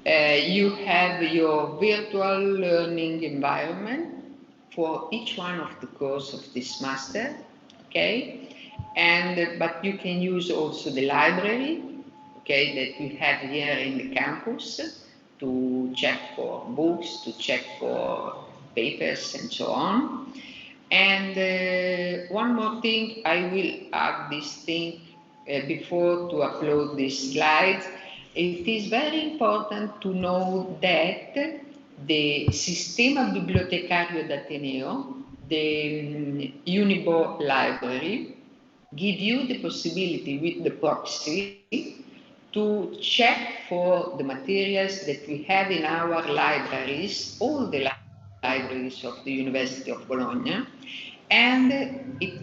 you have your virtual learning environment for each one of the course of this master, okay? And but you can use also the library, okay, that we have here in the campus to check for books, to check for papers, and so on. And one more thing, I will add this thing before to upload these slides. It is very important to know that the Sistema Bibliotecario d'Ateneo, the UNIBO library, give you the possibility with the proxy to check for the materials that we have in our libraries, all the libraries of the University of Bologna, and it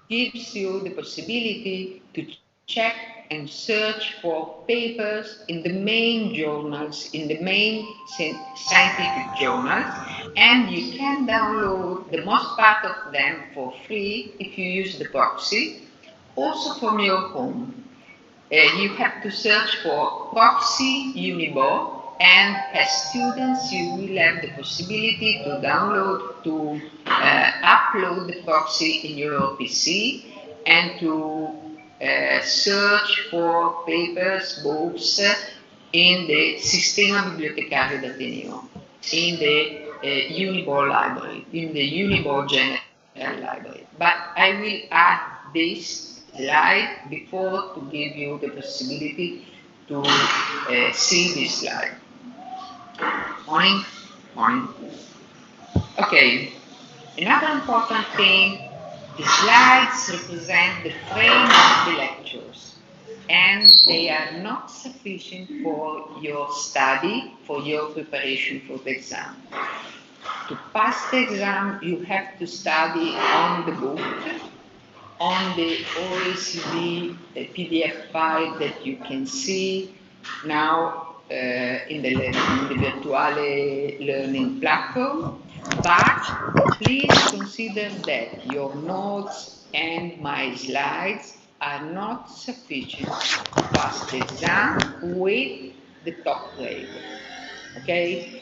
gives you the possibility to check and search for papers in the main journals, in the main scientific journals, and you can download the most part of them for free if you use the proxy, also from your home. You have to search for proxy UNIBO, and as students you will have the possibility to download, to upload the proxy in your PC and to search for papers, books in the Sistema Bibliotecario d'Ateneo, in the UNIBO library, in the UNIBO General Library. But I will add this slide before to give you the possibility to see this slide. Morning. Okay, another important thing, the slides represent the frame of the lectures, and they are not sufficient for your study, for your preparation for the exam. To pass the exam, you have to study on the book, on the OECD PDF file that you can see now in the virtual learning platform. But please consider that your notes and my slides are not sufficient to pass the exam with the top grade. Okay?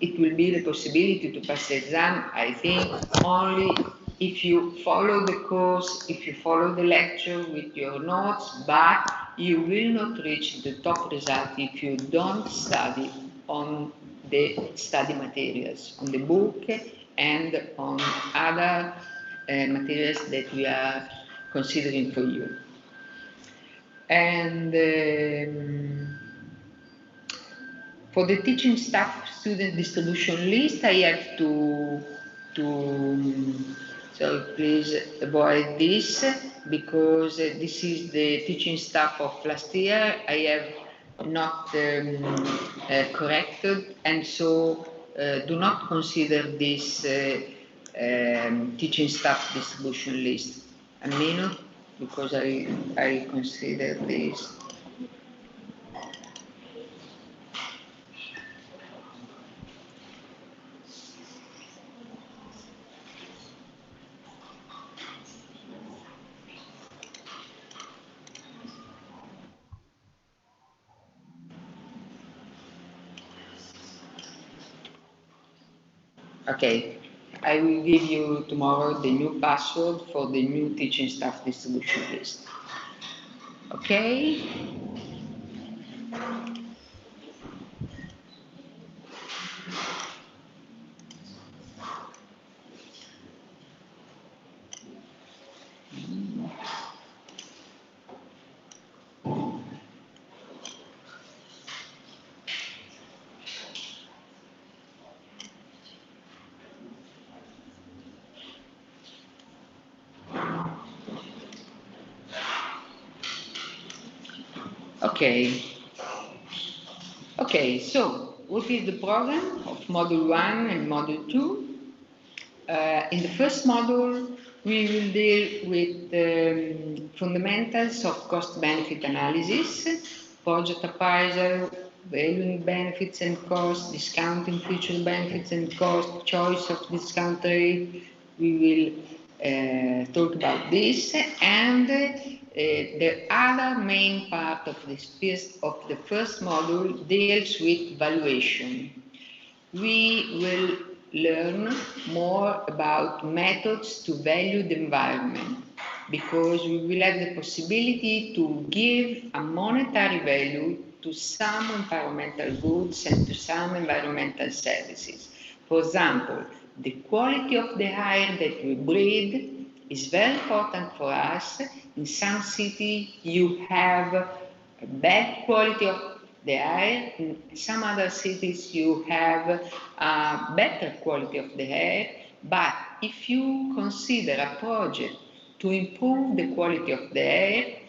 It will be the possibility to pass the exam, I think, only if you follow the course, if you follow the lecture with your notes, but you will not reach the top result if you don't study on the study materials, on the book and on other materials that we are considering for you. And for the teaching staff student distribution list, I have to so please avoid this, because this is the teaching staff of last year. I have not corrected, and so do not consider this teaching staff distribution list. A minute, because I consider this. Okay, I will give you tomorrow the new password for the new teaching staff distribution list. Okay? Okay, so what is the program of Module 1 and Module 2? In the first module, we will deal with the fundamentals of cost-benefit analysis, project appraisal, valuing benefits and costs, discounting future benefits and costs, choice of discount rate. We will talk about this, and the other main part of the first module deals with valuation. We will learn more about methods to value the environment, because we will have the possibility to give a monetary value to some environmental goods and to some environmental services. For example, the quality of the air that we breathe is very important for us. In some cities, you have a bad quality of the air. In some other cities, you have a better quality of the air. But if you consider a project to improve the quality of the air,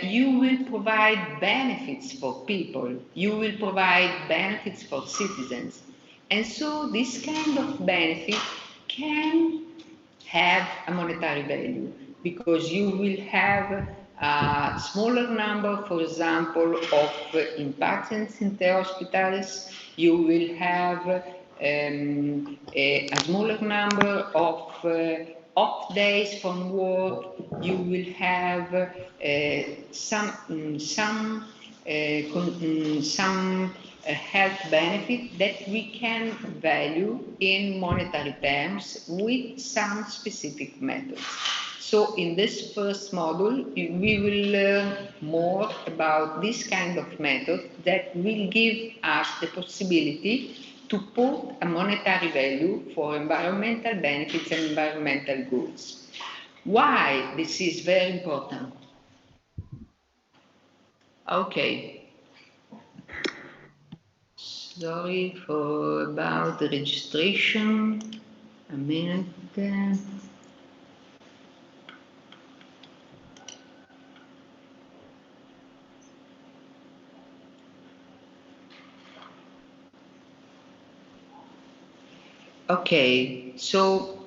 you will provide benefits for people. You will provide benefits for citizens. And so this kind of benefit can have a monetary value, because you will have a smaller number, for example, of inpatients in the hospitals. You will have a smaller number of off days from work. You will have some health benefit that we can value in monetary terms with some specific methods. So in this first module, we will learn more about this kind of method that will give us the possibility to put a monetary value for environmental benefits and environmental goods. Why this is very important? Okay. Sorry for about the registration. A minute. Okay, so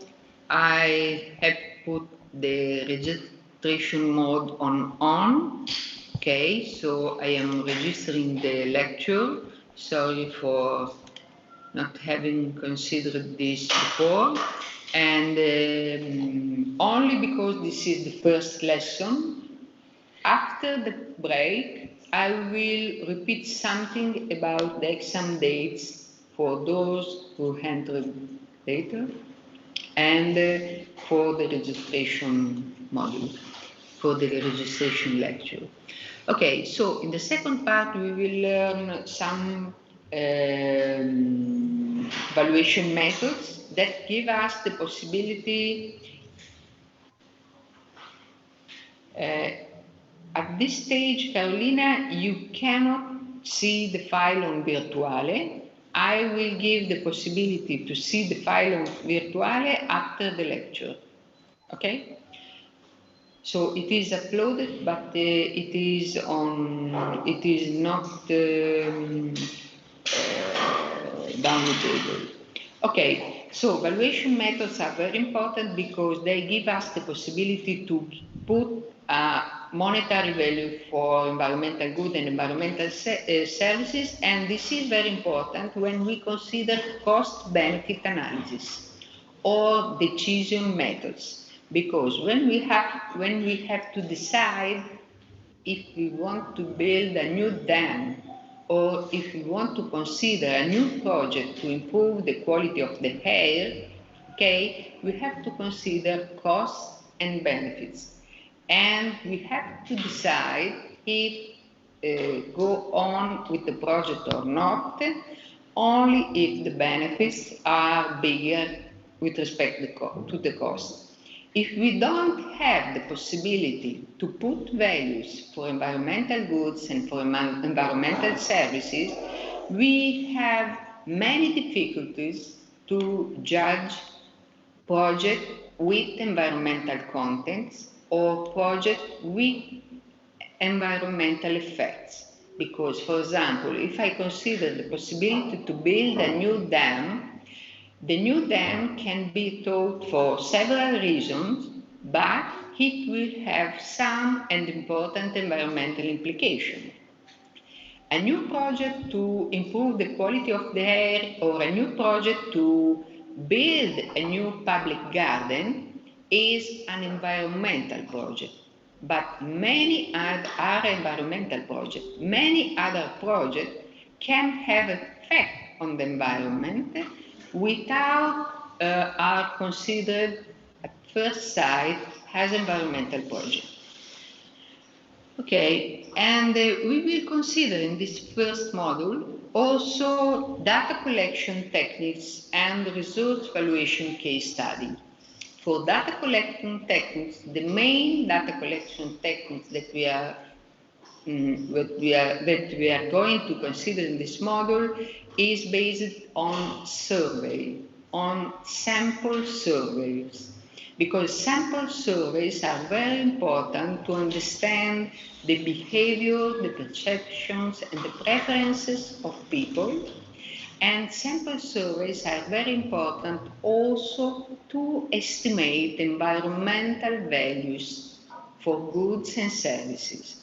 I have put the registration mode on. Okay, so I am registering the lecture. Sorry for not having considered this before. And only because this is the first lesson, after the break, I will repeat something about the exam dates for those who entered later, and for the registration module, for the registration lecture. Okay, so in the second part, we will learn some valuation methods that give us the possibility. At this stage, Carolina, you cannot see the file on Virtuale. I will give the possibility to see the file on Virtuale after the lecture. Okay? So it is uploaded, but it is not downloadable. Okay, so valuation methods are very important because they give us the possibility to put a monetary value for environmental goods and environmental services, and this is very important when we consider cost-benefit analysis or decision methods, because when we have to decide if we want to build a new dam, or if we want to consider a new project to improve the quality of the air, okay, we have to consider costs and benefits. And we have to decide if go on with the project or not, only if the benefits are bigger with respect to the cost. If we don't have the possibility to put values for environmental goods and for environmental services, we have many difficulties to judge projects with environmental contents or projects with environmental effects. Because, for example, if I consider the possibility to build a new dam, the new dam can be thought for several reasons, but it will have some and important environmental implications. A new project to improve the quality of the air, or a new project to build a new public garden, is an environmental project. but many other environmental projects. Many other projects can have an effect on the environment without are considered at first sight as environmental projects. Okay, and we will consider in this first module also data collection techniques and resource valuation case study. For data collection techniques, the main data collection techniques that we are going to consider in this module is based on survey, on sample surveys. Because sample surveys are very important to understand the behavior, the perceptions, and the preferences of people. And sample surveys are very important also to estimate environmental values for goods and services.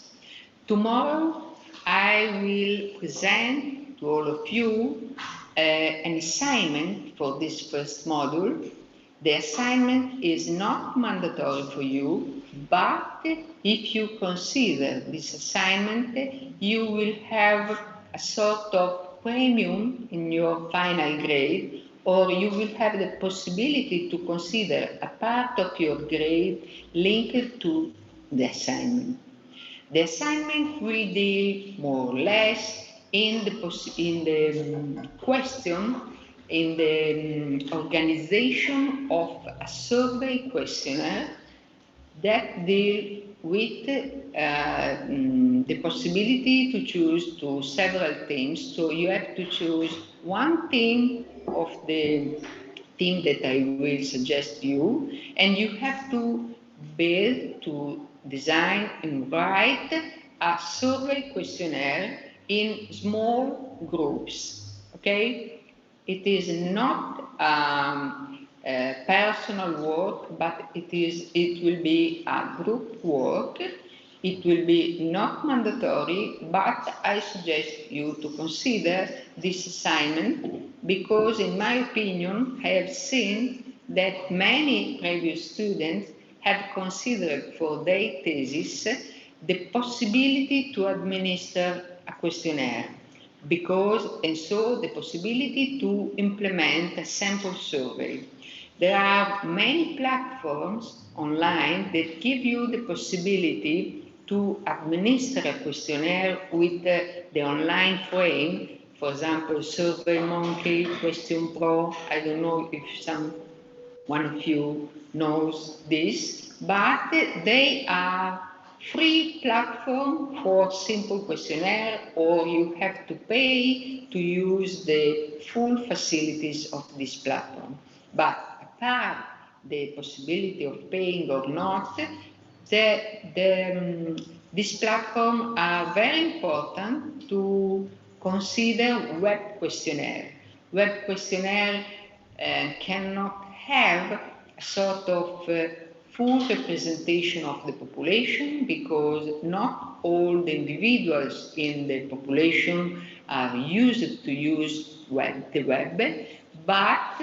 Tomorrow, I will present to all of you an assignment for this first module. The assignment is not mandatory for you, but if you consider this assignment, you will have a sort of premium in your final grade, or you will have the possibility to consider a part of your grade linked to the assignment. The assignment will deal more or less in the question, in the organization of a survey questionnaire that deal with the possibility to choose to several themes. So you have to choose one theme of the theme that I will suggest you, and you have to build, to design and write a survey questionnaire in small groups, okay? It is not personal work, but it will be a group work. It will be not mandatory, but I suggest you to consider this assignment because, in my opinion, I have seen that many previous students have considered for their thesis the possibility to administer a questionnaire and so the possibility to implement a sample survey. There are many platforms online that give you the possibility to administer a questionnaire with the online frame. For example, SurveyMonkey, Question Pro. I don't know if one of you knows this, but they are free platform for simple questionnaire, or you have to pay to use the full facilities of this platform. But apart the possibility of paying or not, these platforms are very important to consider web questionnaire. Web questionnaire cannot have a sort of full representation of the population because not all the individuals in the population are used to use the web, but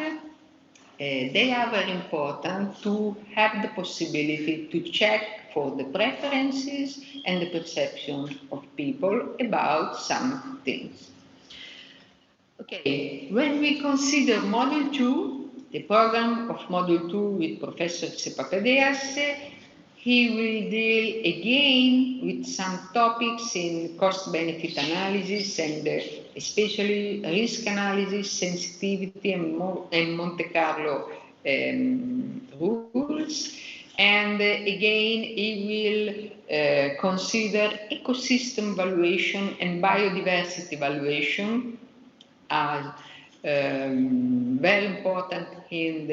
they are very important to have the possibility to check for the preferences and the perceptions of people about some things. Okay, when we consider Module 2, the program of Module 2 with Professor Tsepapedeas, he will deal again with some topics in cost-benefit analysis and especially risk analysis, sensitivity and Monte Carlo rules. And again, he will consider ecosystem valuation and biodiversity valuation as very important in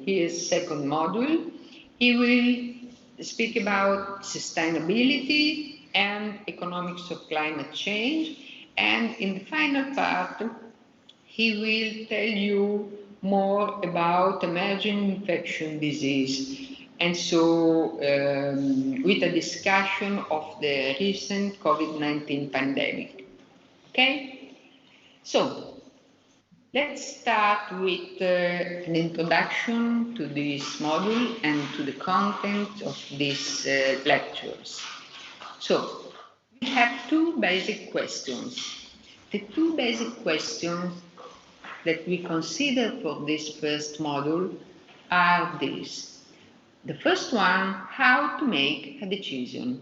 his second module. He will speak about sustainability and economics of climate change. And in the final part, he will tell you more about emerging infection disease. And so, with a discussion of the recent COVID-19 pandemic. Okay? So, Let's start with an introduction to this module and to the content of these lectures. So, we have two basic questions. The two basic questions that we consider for this first module are these. The first one, how to make a decision.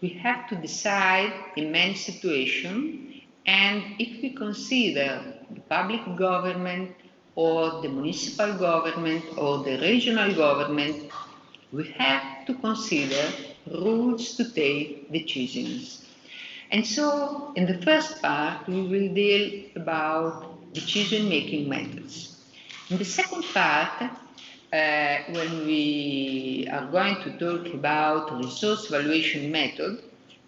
We have to decide in many situations, and if we consider the public government or the municipal government or the regional government, we have to consider rules to take decisions. And so, in the first part, we will deal about decision-making methods. In the second part, when we are going to talk about resource valuation method,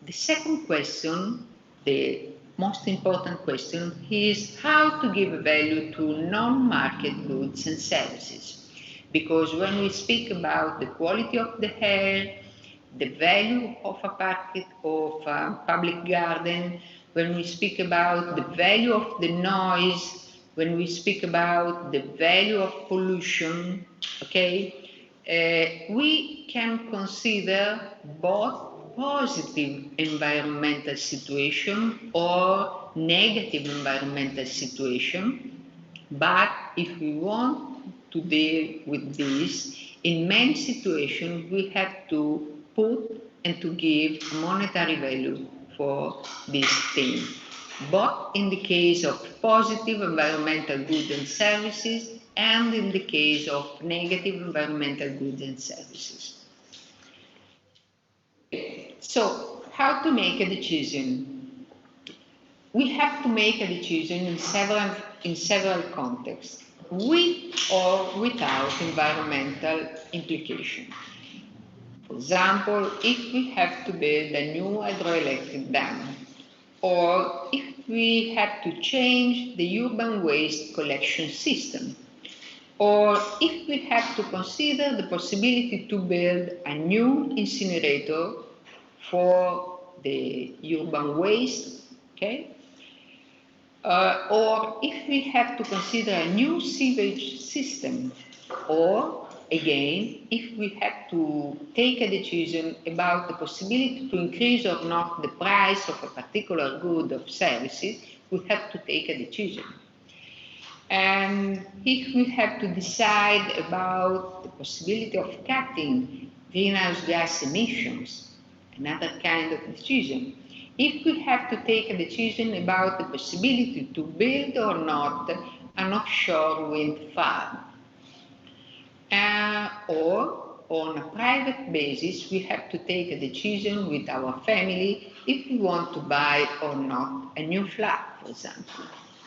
the second question, the most important question, is how to give value to non-market goods and services. Because when we speak about the quality of the air, the value of a public garden, when we speak about the value of the noise, when we speak about the value of pollution, okay, we can consider both positive environmental situation or negative environmental situation. But if we want to deal with this, in many situations we have to put and to give monetary value for this thing, both in the case of positive environmental goods and services and in the case of negative environmental goods and services. So, how to make a decision? We have to make a decision in several contexts, with or without environmental implication. For example, if we have to build a new hydroelectric dam, or if we have to change the urban waste collection system, or if we have to consider the possibility to build a new incinerator for the urban waste, okay? Or if we have to consider a new sewage system, or again, if we have to take a decision about the possibility to increase or not the price of a particular good or services, we have to take a decision. And if we have to decide about the possibility of cutting greenhouse gas emissions, another kind of decision. If we have to take a decision about the possibility to build or not an offshore wind farm, or on a private basis, we have to take a decision with our family if we want to buy or not a new flat, for example,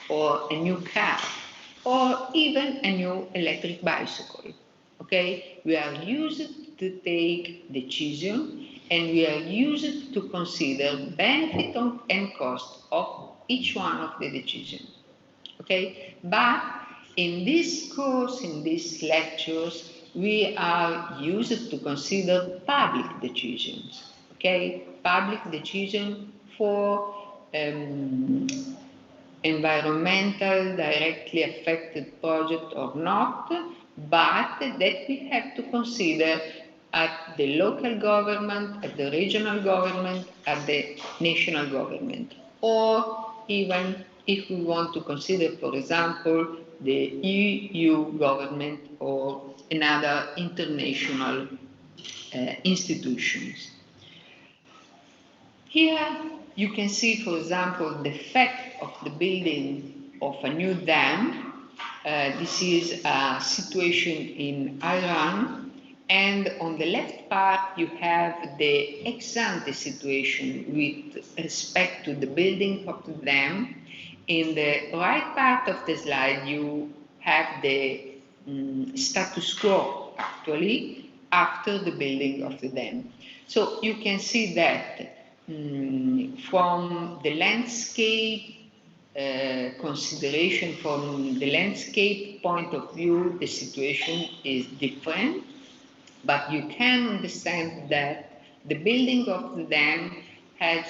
or a new car, or even a new electric bicycle. Okay, we are used to take decision, and we are used to consider benefit and cost of each one of the decisions. Okay, but in this course, in these lectures, we are used to consider public decisions. Okay, public decision for environmental directly affected project or not, but that we have to consider at the local government, at the regional government, at the national government, or even if we want to consider, for example, the EU government or another international institutions. Here you can see, for example, the effect of the building of a new dam. This is a situation in Iran, and on the left part you have the ex-ante situation with respect to the building of the dam. In the right part of the slide you have the status quo actually after the building of the dam. So you can see that from the landscape consideration, from the landscape point of view, the situation is different, but you can understand that the building of the dam has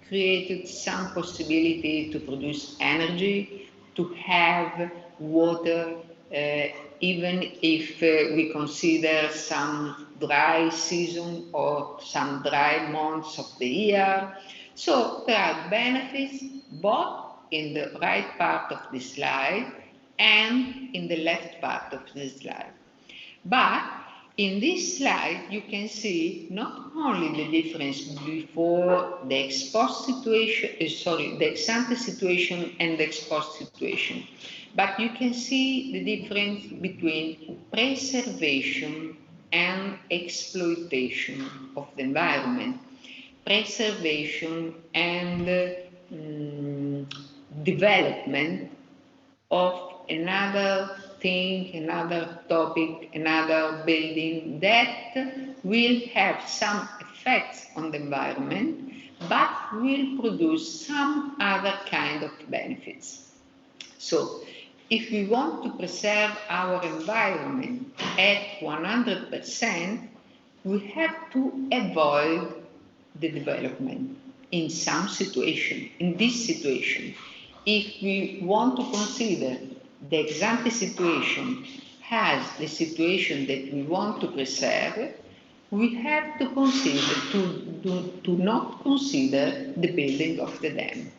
created some possibility to produce energy to have water, even if we consider some dry season or some dry months of the year. So there are benefits both in the right part of the slide and in the left part of the slide. But in this slide, you can see not only the difference before the ex-post situation, the ex-ante situation and the ex-post situation, but you can see the difference between preservation and exploitation of the environment, preservation and development of another thing, another topic, another building that will have some effects on the environment, but will produce some other kind of benefits. So, if we want to preserve our environment at 100%, we have to avoid the development in some situation, in this situation. If we want to consider the ex-ante situation as the situation that we want to preserve, we have to consider to not consider the building of the dam.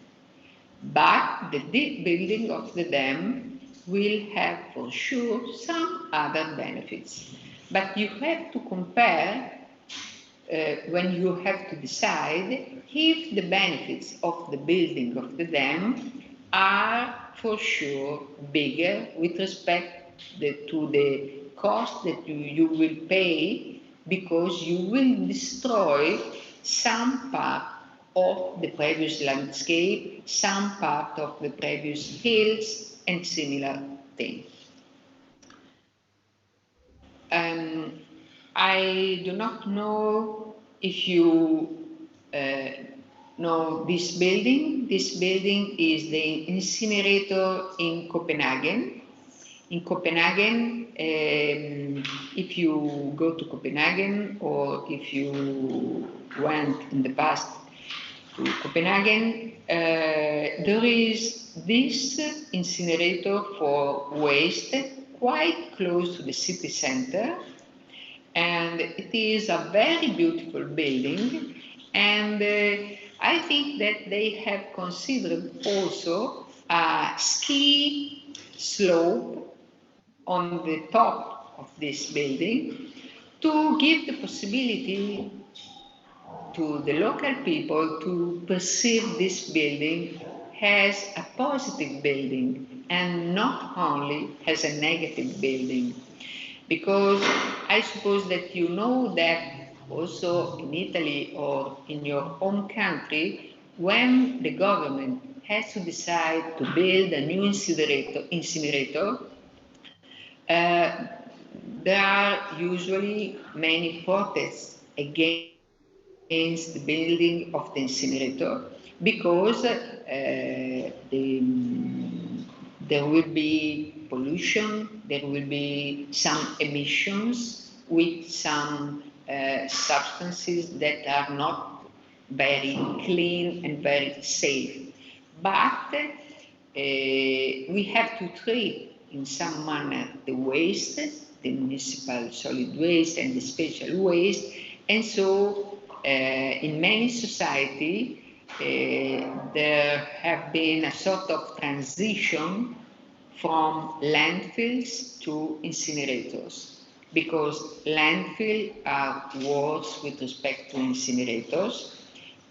But the building of the dam will have for sure some other benefits. But you have to compare when you have to decide if the benefits of the building of the dam are for sure bigger with respect to the cost that you will pay, because you will destroy some part of the previous landscape, some part of the previous hills and similar things. I do not know if you know this building. This building is the incinerator in Copenhagen. In Copenhagen, if you go to Copenhagen or if you went in the past to Copenhagen, there is this incinerator for waste quite close to the city center. And it is a very beautiful building, and I think that they have considered also a ski slope on the top of this building to give the possibility to the local people to perceive this building as a positive building and not only as a negative building. Because I suppose that you know that also in Italy or in your home country, when the government has to decide to build a new incinerator, there are usually many protests against the building of the incinerator, because there will be pollution, there will be some emissions with some substances that are not very clean and very safe. But we have to treat in some manner the waste, the municipal solid waste and the special waste, and so in many societies there have been a sort of transition from landfills to incinerators, because landfills are worse with respect to incinerators.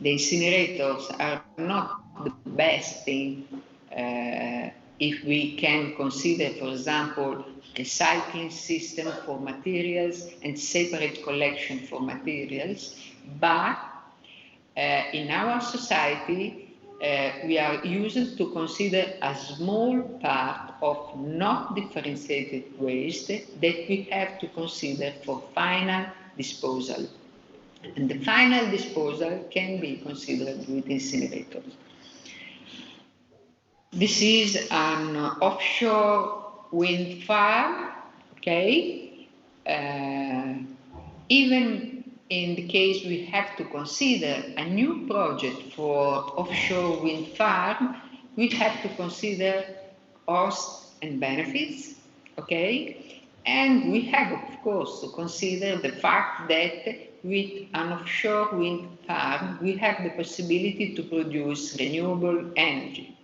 The incinerators are not the best thing if we can consider, for example, recycling system for materials and separate collection for materials, but in our society, we are used to consider a small part of not differentiated waste that we have to consider for final disposal. And the final disposal can be considered with incinerators. This is an offshore wind farm, okay? Even in the case we have to consider a new project for offshore wind farm, we have to consider costs and benefits, okay? And we have, of course, to consider the fact that with an offshore wind farm, we have the possibility to produce renewable energy,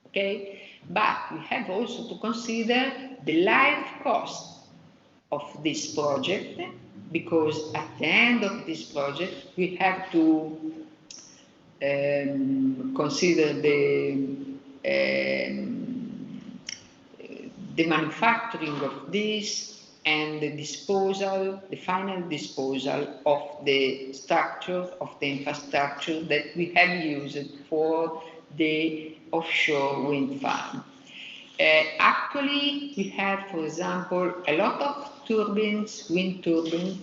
okay? But we have also to consider the life cost of this project, because at the end of this project, we have to consider the manufacturing of this and the disposal, the final disposal of the structure, of the infrastructure that we have used for the offshore wind farm. Actually, we have, for example, a lot of turbines, wind turbines,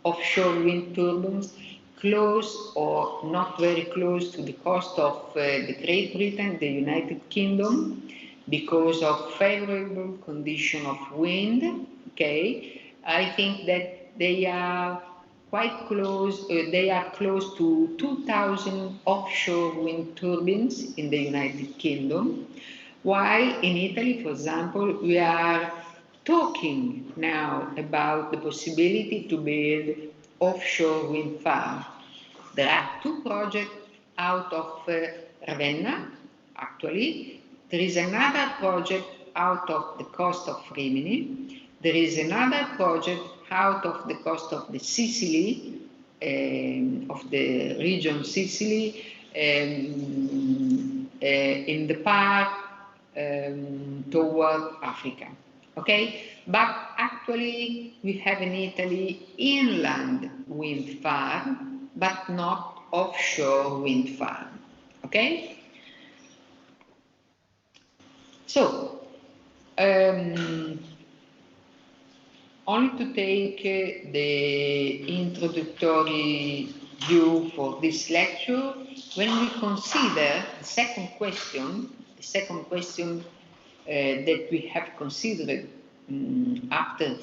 offshore wind turbines, close or not very close to the coast of the Great Britain, the United Kingdom, because of favorable condition of wind. Okay, I think that they are quite close. They are close to 2,000 offshore wind turbines in the United Kingdom. While in Italy, for example, we are talking now about the possibility to build offshore wind farm. There are two projects out of Ravenna, actually. There is another project out of the coast of Rimini. There is another project out of the coast of the Sicily, of the region Sicily, in the part toward Africa. Okay, but actually we have in Italy inland wind farm, but not offshore wind farm. Okay, so only to take the introductory view for this lecture, when we consider the second question that we have considered after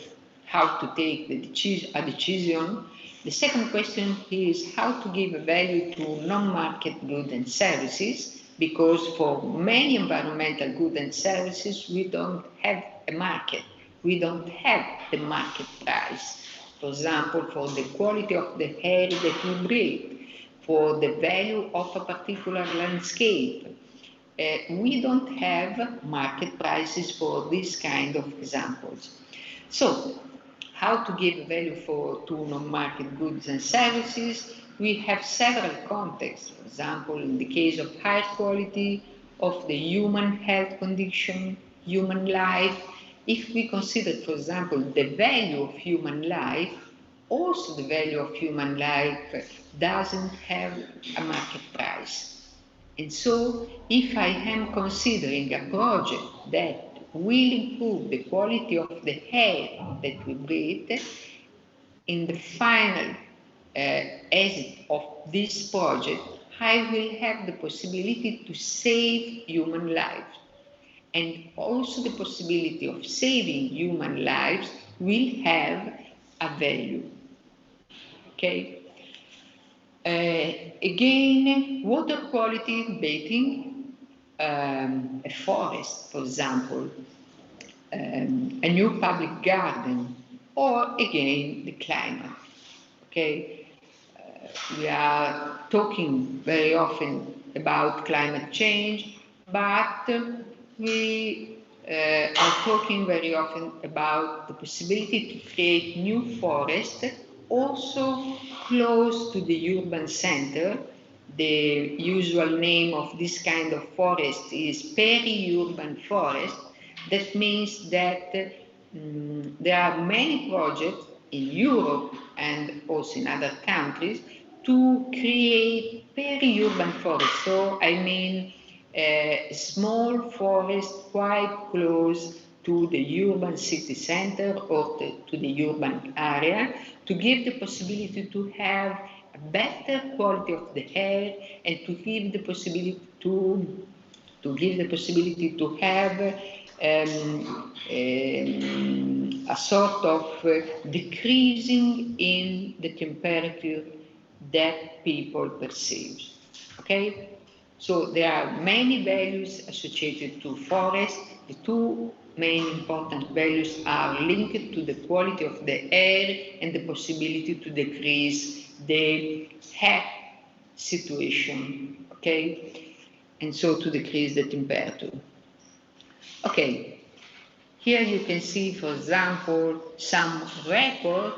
how to take a decision, the second question is how to give a value to non-market goods and services, because for many environmental goods and services, we don't have a market. We don't have the market price. For example, for the quality of the air that we breathe, for the value of a particular landscape, we don't have market prices for this kind of examples. So, how to give value to non-market goods and services? We have several contexts. For example, in the case of high quality of the human health condition, human life. If we consider, for example, the value of human life, also the value of human life doesn't have a market price. And so, if I am considering a project that will improve the quality of the air that we breathe, in the final exit of this project, I will have the possibility to save human lives. And also the possibility of saving human lives will have a value. Okay. Again, water quality bathing, a forest, for example, a new public garden, or again the climate. Okay, we are talking very often about climate change, but we are talking very often about the possibility to create new forests also close to the urban center. The usual name of this kind of forest is peri-urban forest. That means that there are many projects in Europe and also in other countries to create peri-urban forests. So I mean a small forest quite close to the urban city center or to the urban area, to give the possibility to have a better quality of the air and to give the possibility to have a sort of decreasing in the temperature that people perceive. Okay? So there are many values associated to forest. The two main important values are linked to the quality of the air and the possibility to decrease the heat situation, okay? And so to decrease the temperature. Okay, here you can see, for example, some record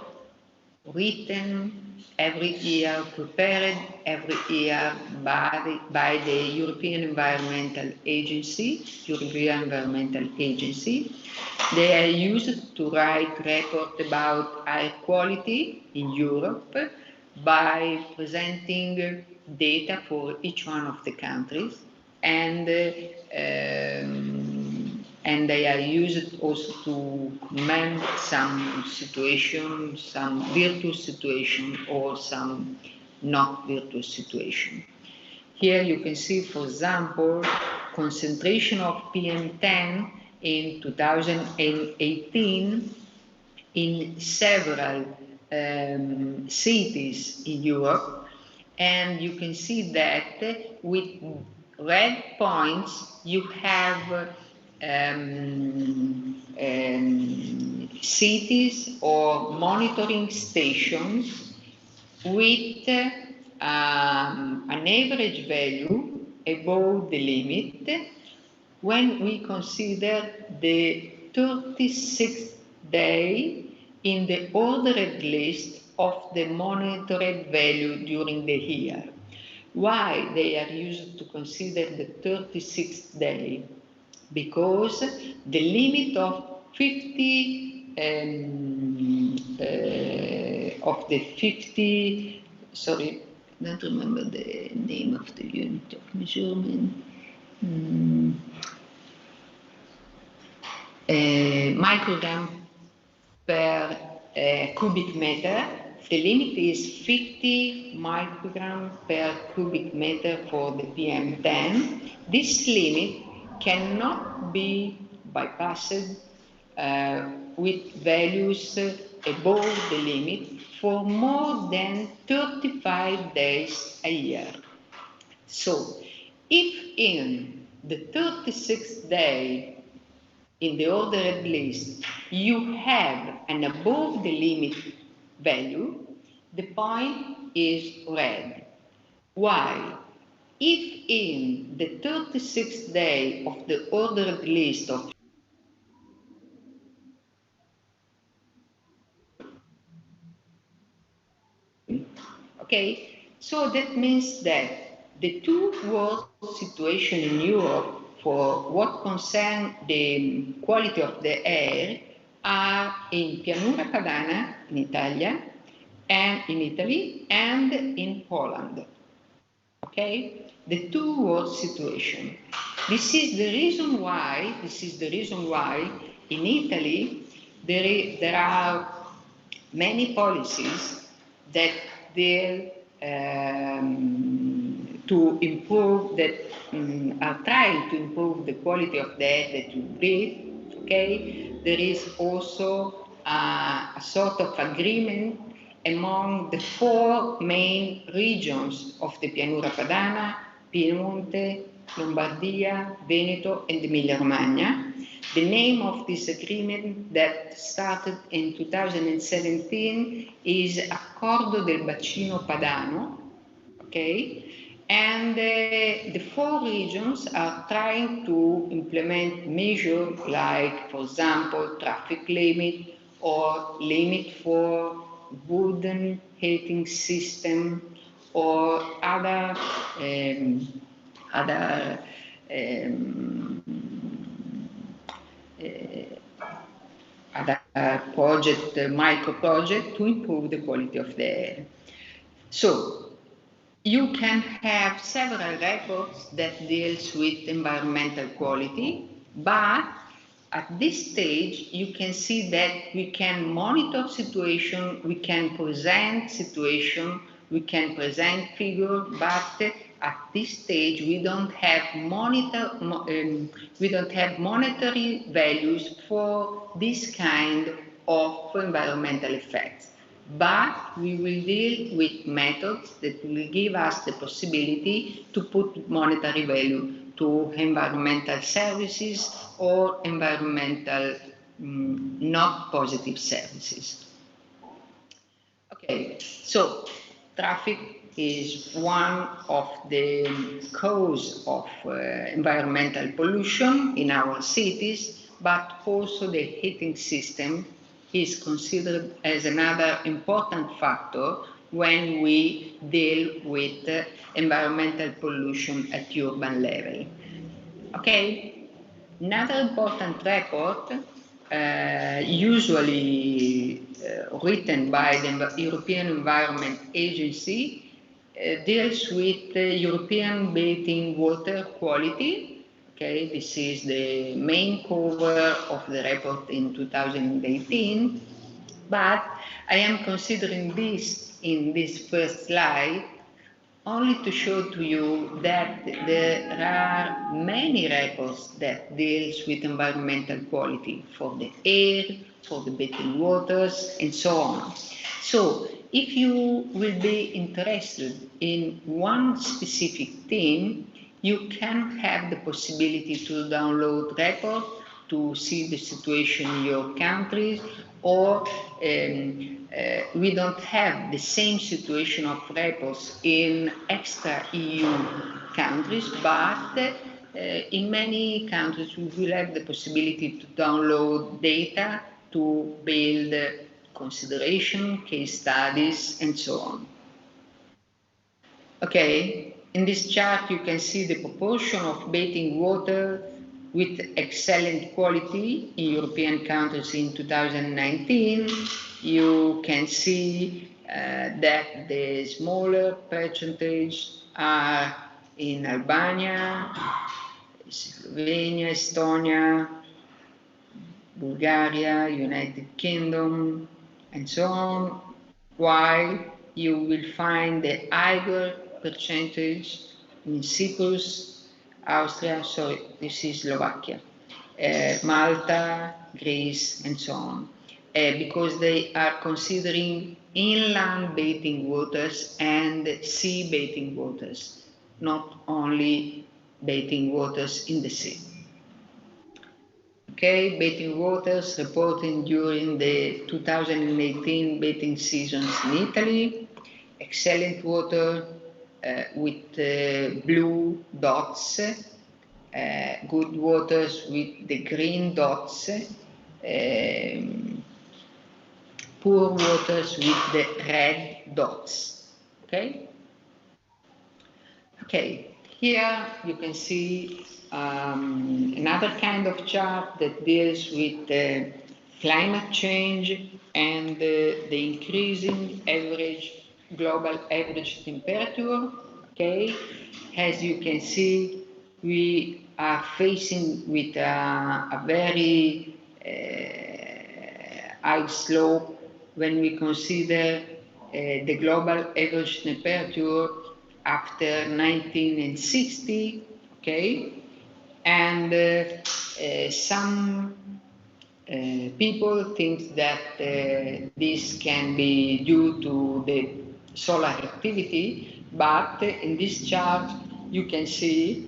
written every year, prepared every year by the European Environmental Agency, They are used to write reports about air quality in Europe by presenting data for each one of the countries, and they are used also to comment some situation, some virtuous situation, or some not virtuous situation. Here you can see, for example, concentration of PM10 in 2018 in several cities in Europe, and you can see that with red points you have cities or monitoring stations with an average value above the limit when we consider the 36th day in the ordered list of the monitored value during the year. Why they are used to consider the 36th day? Because the limit of 50 sorry, I don't remember the name of the unit of measurement. Microgram per cubic meter. The limit is 50 microgram per cubic meter for the PM10. This limit cannot be bypassed with values above the limit for more than 35 days a year. So, if in the 36th day in the ordered list you have an above the limit value, the point is red. Why? If in the 36th day of the ordered list of okay, so that means that the two worst situation in Europe for what concerns the quality of the air are in Pianura Padana in Italy and in Poland. Okay, the two worst situation. This is the reason why in Italy there are many policies that deal to improve are trying to improve the quality of the air that you breathe. Okay, there is also a sort of agreement among the four main regions of the Pianura Padana: Piemonte, Lombardia, Veneto, and Emilia-Romagna. The name of this agreement that started in 2017 is Accordo del Bacino Padano, okay? And the four regions are trying to implement measures like, for example, traffic limit or limit for wooden heating system or other project, micro project to improve the quality of the air. So you can have several reports that deals with environmental quality, but at this stage you can see that we can monitor situation, we can present situation, we can present figure, but at this stage we don't have monetary values for this kind of environmental effects. but we will deal with methods that will give us the possibility to put monetary value to environmental services or environmental not positive services. Okay, so traffic is one of the cause of environmental pollution in our cities, but also the heating system is considered as another important factor when we deal with environmental pollution at urban level. Okay, another important record usually written by the European Environment Agency deals with European bathing water quality. Okay, this is the main cover of the report in 2018, but I am considering this in this first slide only to show to you that there are many records that deals with environmental quality for the air, for the bathing waters, and so on. So, if you will be interested in one specific theme, you can have the possibility to download records to see the situation in your country, or we don't have the same situation of reports in extra EU countries, but in many countries we will have the possibility to download data to build consideration, case studies, and so on. Okay, in this chart you can see the proportion of bathing water with excellent quality in European countries in 2019. You can see that the smaller percentage are in Albania, Slovenia, Estonia, Bulgaria, United Kingdom, and so on, while you will find the higher percentage in Cyprus, Austria, sorry, this is Slovakia, Malta, Greece, and so on, because they are considering inland bathing waters and sea bathing waters, not only bathing waters in the sea. Okay, bathing waters reported during the 2018 bathing seasons in Italy. Excellent water with blue dots, good waters with the green dots, poor waters with the red dots. Okay? Okay, here you can see another kind of chart that deals with climate change and the increasing global average temperature. Okay, as you can see, we are facing with a very high slope when we consider the global average temperature after 1960, okay, and some people think that this can be due to the solar activity, but in this chart you can see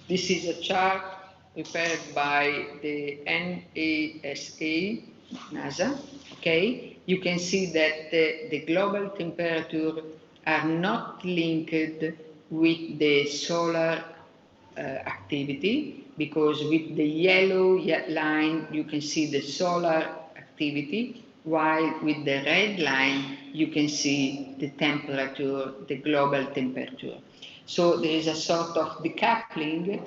this is a chart prepared by the NASA, okay. You can see that the global temperature are not linked with the solar activity, because with the yellow line you can see the solar activity, while with the red line you can see the temperature, the global temperature. So there is a sort of decoupling,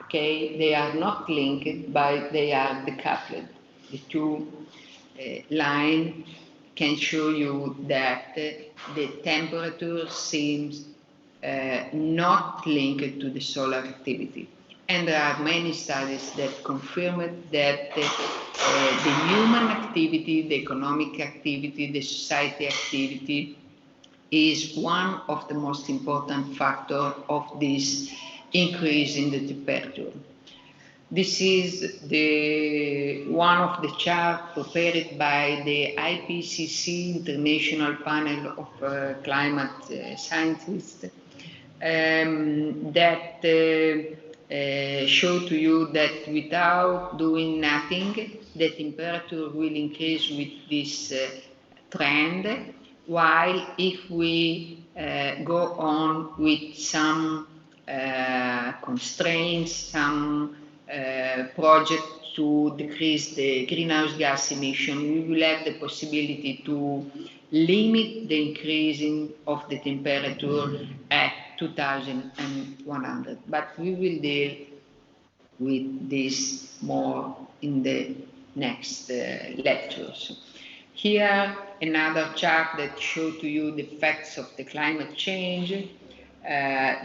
okay, they are not linked, but they are decoupled. The two line can show you that the temperature seems not linked to the solar activity. And there are many studies that confirm that the human activity, the economic activity, the society activity is one of the most important factors of this increase in the temperature. This is one of the charts prepared by the IPCC, International Panel of Climate Scientists, that show to you that without doing nothing, the temperature will increase with this trend, while if we go on with some constraints, some project to decrease the greenhouse gas emission, we will have the possibility to limit the increasing of the temperature at 2100. But we will deal with this more in the next lectures. Here, another chart that shows to you the effects of the climate change.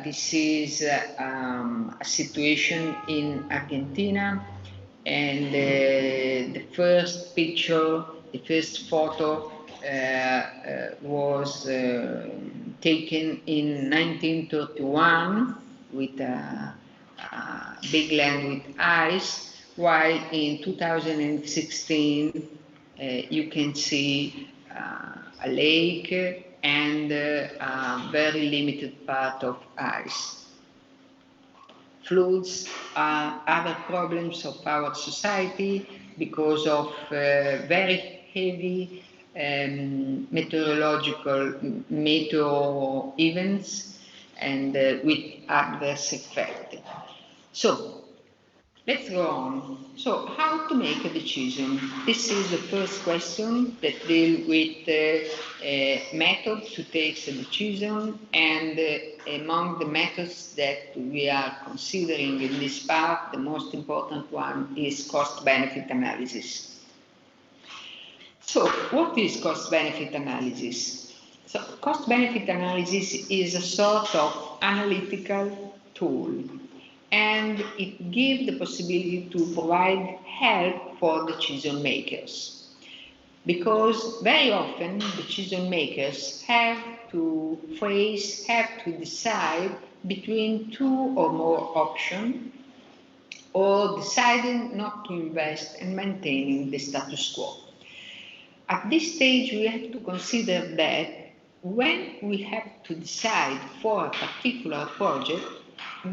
This is a situation in Argentina, and the first picture, the first photo was taken in 1931 with a big land with ice, while in 2016 you can see a lake and a very limited part of ice. Floods are other problems of our society because of very heavy meteorological meteor events and with adverse effect. So, let's go on. So, how to make a decision? This is the first question that deals with method to take a decision, and among the methods that we are considering in this part, the most important one is cost-benefit analysis. So, what is cost-benefit analysis? So, cost-benefit analysis is a sort of analytical tool, and it gives the possibility to provide help for decision makers. Because very often decision makers have to decide between two or more options, or deciding not to invest and maintaining the status quo. At this stage, we have to consider that when we have to decide for a particular project,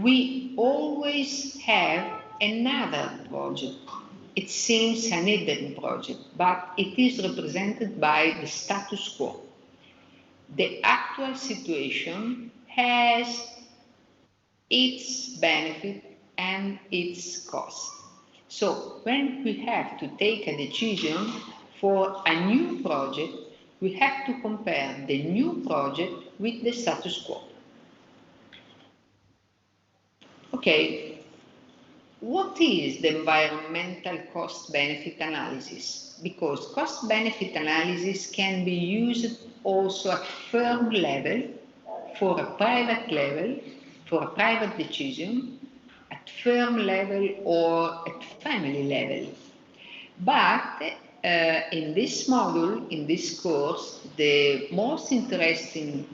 we always have another project. It seems an hidden project, but it is represented by the status quo. The actual situation has its benefit and its cost. So when we have to take a decision for a new project, we have to compare the new project with the status quo. Okay, what is the environmental cost-benefit analysis? Because cost-benefit analysis can be used also at firm level, for a private decision, at firm level or at family level. But in this module, in this course, the most interesting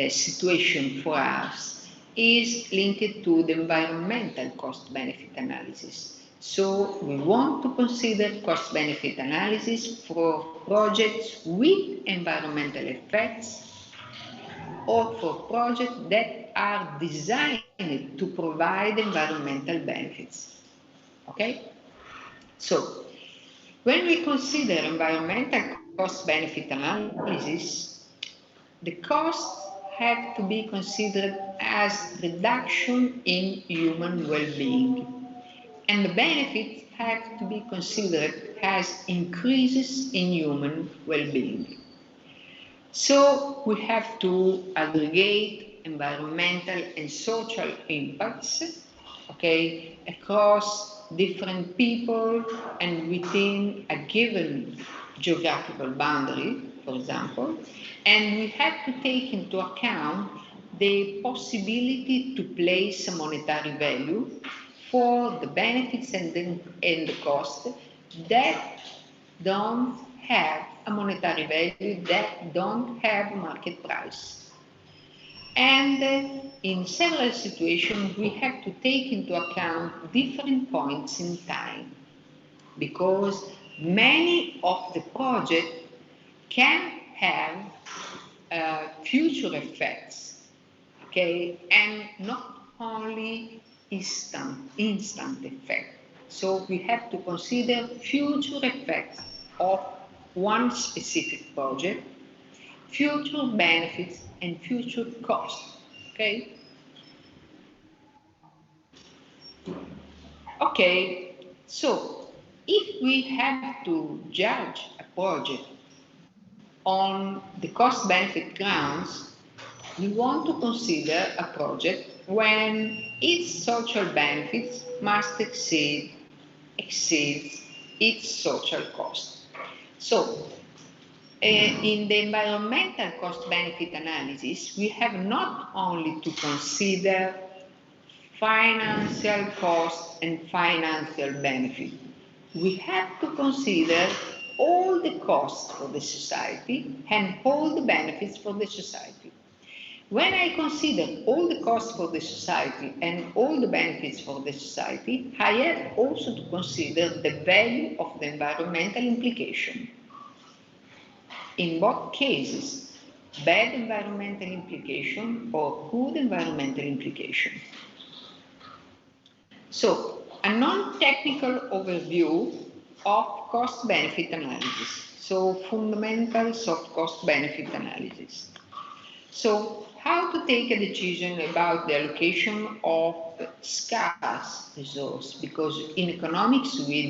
situation for us is linked to the environmental cost-benefit analysis. So we want to consider cost-benefit analysis for projects with environmental effects or for projects that are designed to provide environmental benefits. Okay? So, when we consider environmental cost-benefit analysis, the costs have to be considered as reduction in human well-being, and the benefits have to be considered as increases in human well-being. So we have to aggregate environmental and social impacts, okay, across different people and within a given geographical boundary, for example, and we have to take into account the possibility to place a monetary value for the benefits and the cost that don't have a monetary value, that don't have a market price. And in several situations, we have to take into account different points in time, because many of the projects can have future effects, okay, and not only instant effect. So we have to consider future effects of one specific project, future benefits and future costs, okay? Okay, so if we have to judge a project on the cost-benefit grounds, we want to consider a project when its social benefits must exceed its social cost. So, in the environmental cost-benefit analysis, we have not only to consider financial cost and financial benefit. We have to consider all the costs for the society and all the benefits for the society. When I consider all the costs for the society and all the benefits for the society, I have also to consider the value of the environmental implication. In both cases, bad environmental implication or good environmental implication. So, a non-technical overview of cost-benefit analysis. So, fundamentals of cost-benefit analysis. So, how to take a decision about the allocation of scarce resource? Because in economics we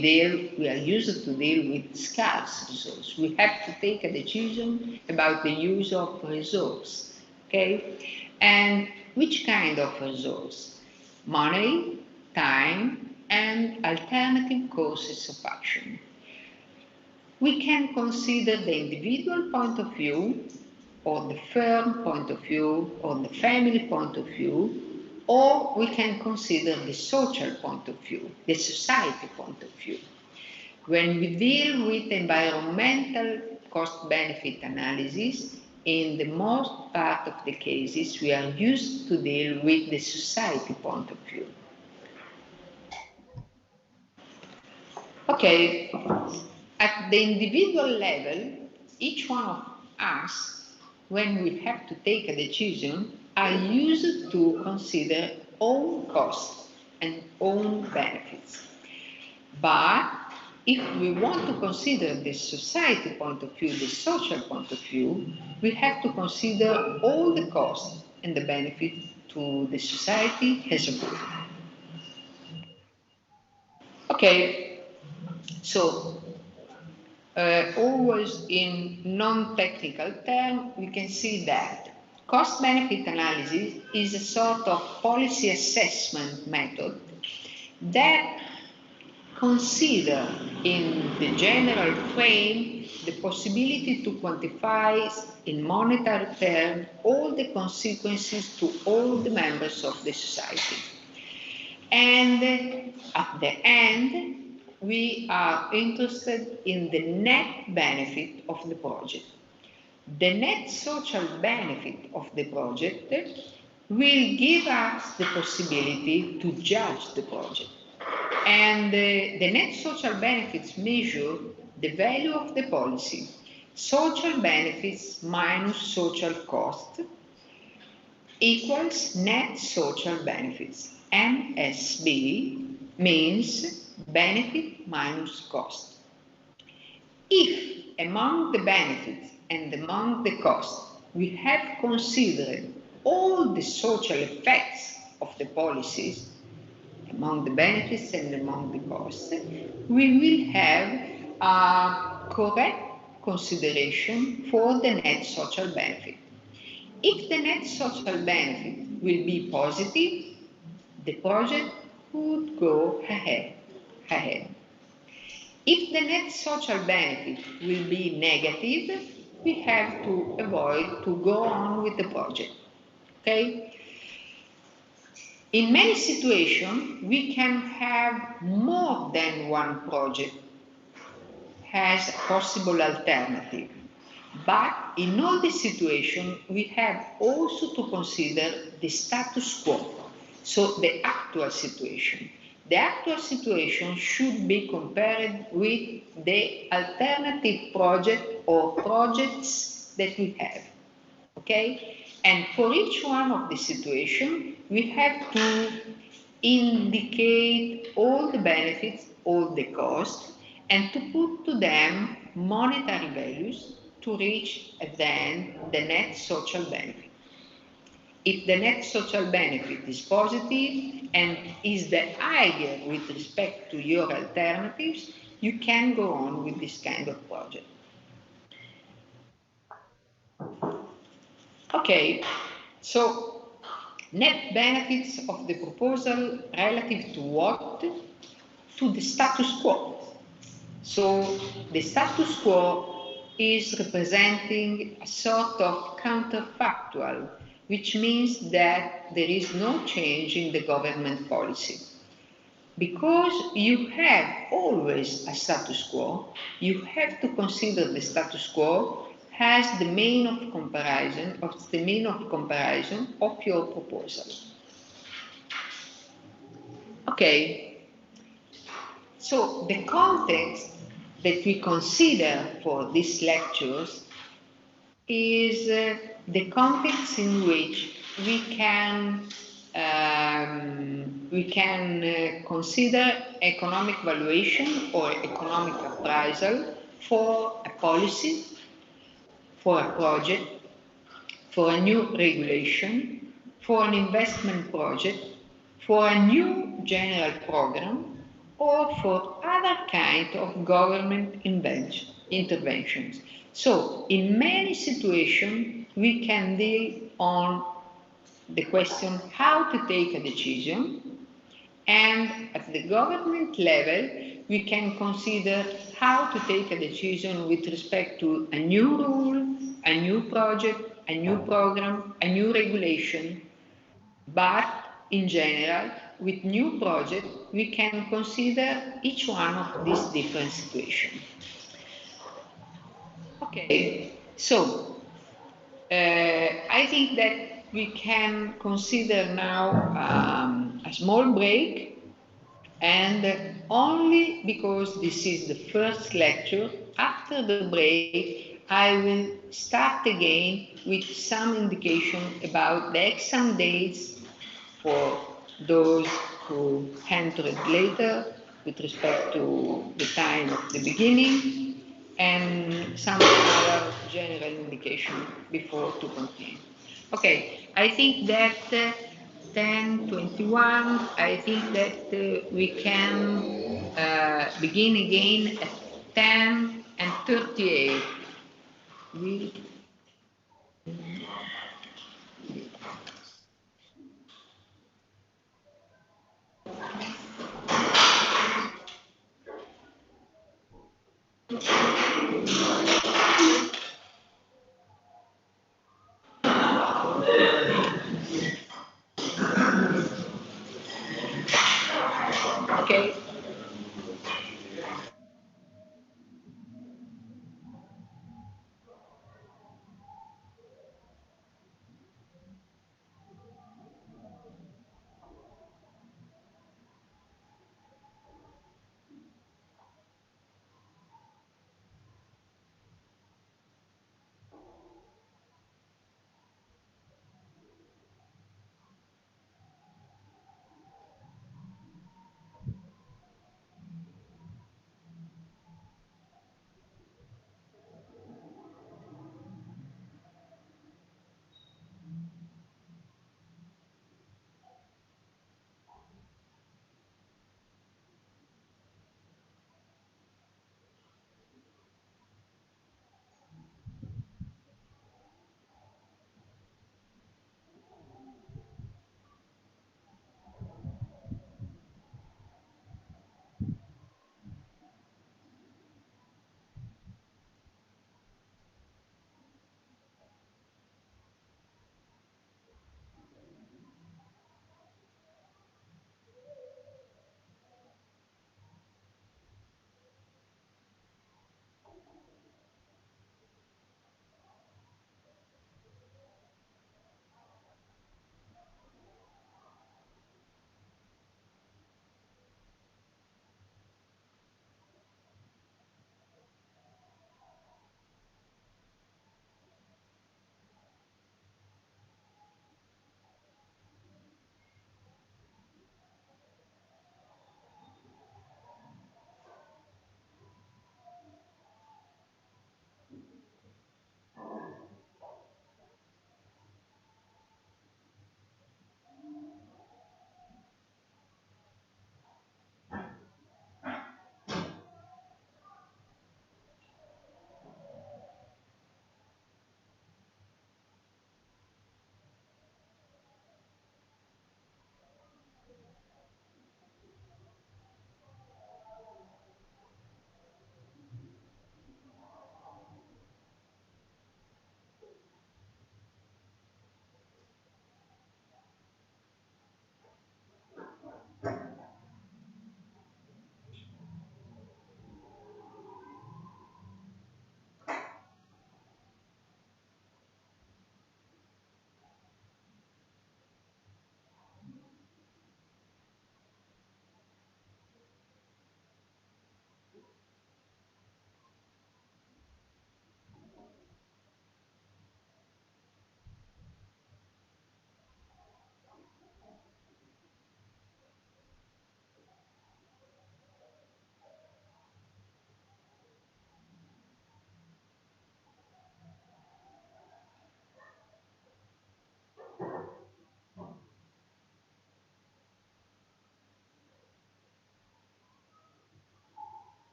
are used to deal with scarce resource. We have to take a decision about the use of resource, okay? And which kind of resource? Money, time, and alternative courses of action. We can consider the individual point of view, or the firm point of view, or the family point of view, or we can consider the social point of view, the society point of view. When we deal with environmental cost-benefit analysis, in the most part of the cases, we are used to deal with the society point of view. Okay, at the individual level, each one of us, when we have to take a decision, are used to consider own costs and own benefits. But if we want to consider the society point of view, the social point of view, we have to consider all the costs and the benefits to the society as a whole. Okay, so always in non-technical terms, we can see that cost-benefit analysis is a sort of policy assessment method that consider in the general frame the possibility to quantify in monetary terms all the consequences to all the members of the society. And at the end, we are interested in the net benefit of the project. The net social benefit of the project will give us the possibility to judge the project. And the net social benefits measure the value of the policy. Social benefits minus social cost equals net social benefits. MSB means benefit minus cost. If among the benefits and among the costs we have considered all the social effects of the policies, among the benefits and among the costs, we will have a correct consideration for the net social benefit. If the net social benefit will be positive, the project would go ahead. If the net social benefit will be negative, we have to avoid to go on with the project. Okay? In many situations, we can have more than one project as a possible alternative. But in all the situation, we have also to consider the status quo, so the actual situation. The actual situation should be compared with the alternative project or projects that we have. Okay? And for each one of the situation, we have to indicate all the benefits, all the costs, and to put to them monetary values to reach at the end the net social benefit. If the net social benefit is positive and is the higher with respect to your alternatives, you can go on with this kind of project. Okay, so net benefits of the proposal relative to what? To the status quo. So the status quo is representing a sort of counterfactual, which means that there is no change in the government policy. Because you have always a status quo, you have to consider the status quo as the mean of comparison of your proposal. Okay, so the context that we consider for these lectures is the context in which we can consider economic valuation or economic appraisal for a policy, for a project, for a new regulation, for an investment project, for a new general program, or for other kind of government interventions. So, in many situations, we can deal on the question how to take a decision, and at the government level, we can consider how to take a decision with respect to a new rule, a new project, a new program, a new regulation. But in general, with new projects, we can consider each one of these different situations. Okay, so I think that we can consider now a small break, and only because this is the first lecture, after the break, I will start again with some indication about the exam dates for those who entered later with respect to the time of the beginning and some other general indication before to continue. Okay, I think that 10:21, I think that we can begin again at 10:38. We okay.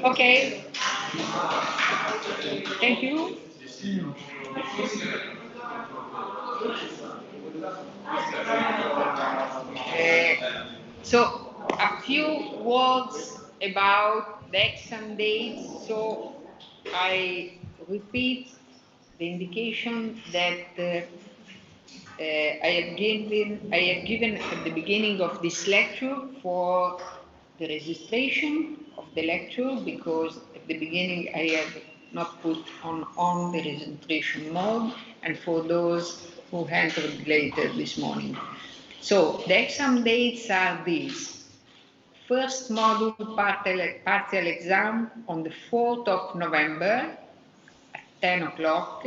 Okay. Thank you. So a few words about the exam dates. So I repeat the indication that I have given at the beginning of this lecture for the registration of the lecture, because at the beginning I have not put on the registration mode, and for those who entered later this morning. So the exam dates are these. First module partial exam on the 4th of November at 10 o'clock.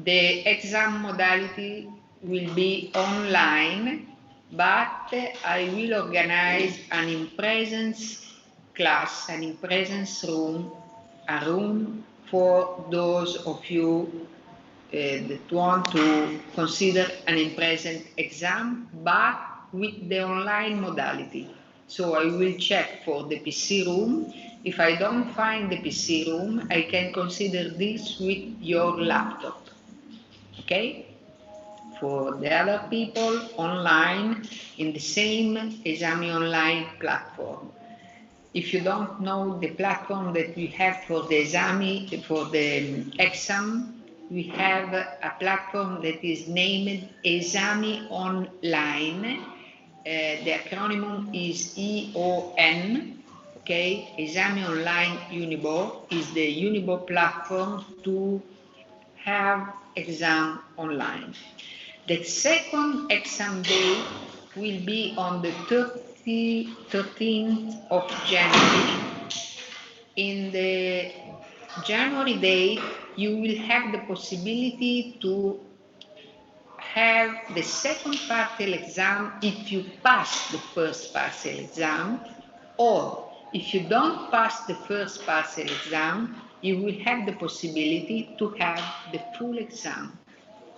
The exam modality will be online, but I will organize an in-presence class, an in-presence room, a room for those of you that want to consider an in-presence exam, but with the online modality. So I will check for the PC room. If I don't find the PC room, I can consider this with your laptop. Okay? For the other people, online in the same Esami Online platform. If you don't know the platform that we have for the Esami, for the exam, we have a platform that is named Esami Online. The acronym is EON. Okay, Esami Online UNIBO is the UNIBO platform to have exam online. The second exam day will be on the 13th of January. In the January date, you will have the possibility to have the second partial exam if you pass the first partial exam, or if you don't pass the first partial exam, you will have the possibility to have the full exam.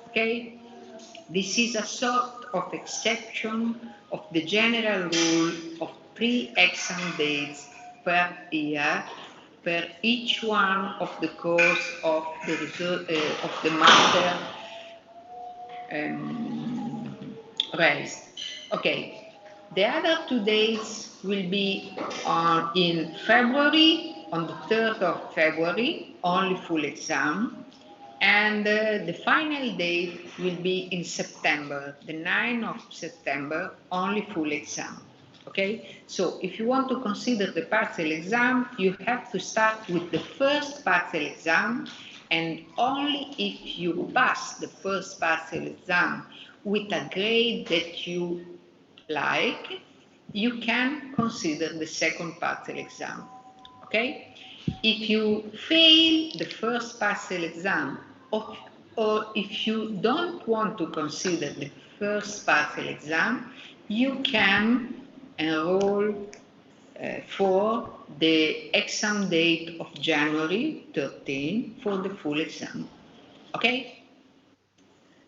Okay? This is a sort of exception of the general rule of 3 exam dates per year per each one of the course of the master RESD. Okay, the other 2 dates will be in February, on the 3rd of February, only full exam. And the final date will be in September, the 9th of September, only full exam. Okay, so if you want to consider the partial exam, you have to start with the first partial exam, and only if you pass the first partial exam with a grade that you like, you can consider the second partial exam. Okay? If you fail the first partial exam, or if you don't want to consider the first partial exam, you can enroll for the exam date of January 13 for the full exam. Okay?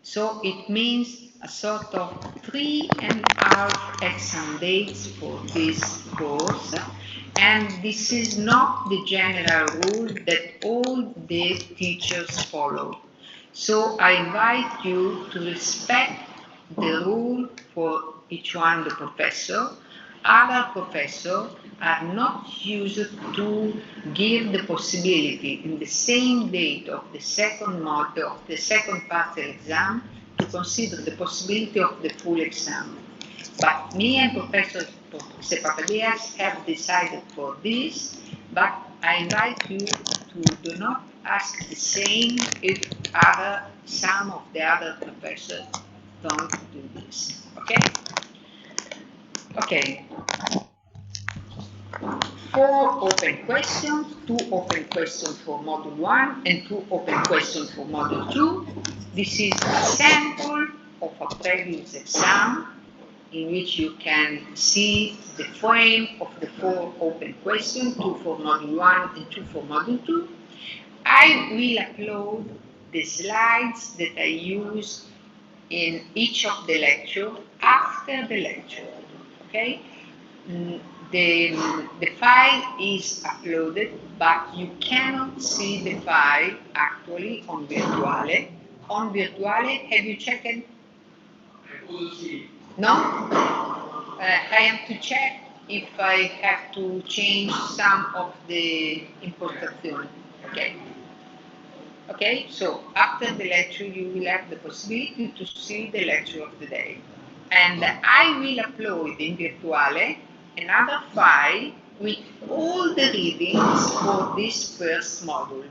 So it means a sort of 3.5 exam dates for this course, and this is not the general rule that all the teachers follow. So I invite you to respect the rule for each one, the professor. Other professors are not used to give the possibility in the same date of the second module, of the second partial exam, to consider the possibility of the full exam. But me and Professor Papadias have decided for this, but I invite you to do not ask the same if some of the other professors don't do this. Okay? Okay. 4 open questions, 2 open questions for Module 1 and 2 open questions for Module 2. This is a sample of a previous exam in which you can see the frame of the 4 open questions, 2 for Module 1 and 2 for Module 2. I will upload the slides that I use in each of the lectures after the lecture. Okay? The file is uploaded, but you cannot see the file actually on Virtuale. On Virtuale, have you checked? No? I have to check if I have to change some of the impostazione. Okay? Okay, so after the lecture, you will have the possibility to see the lecture of the day. And I will upload in Virtuale another file with all the readings for this first module.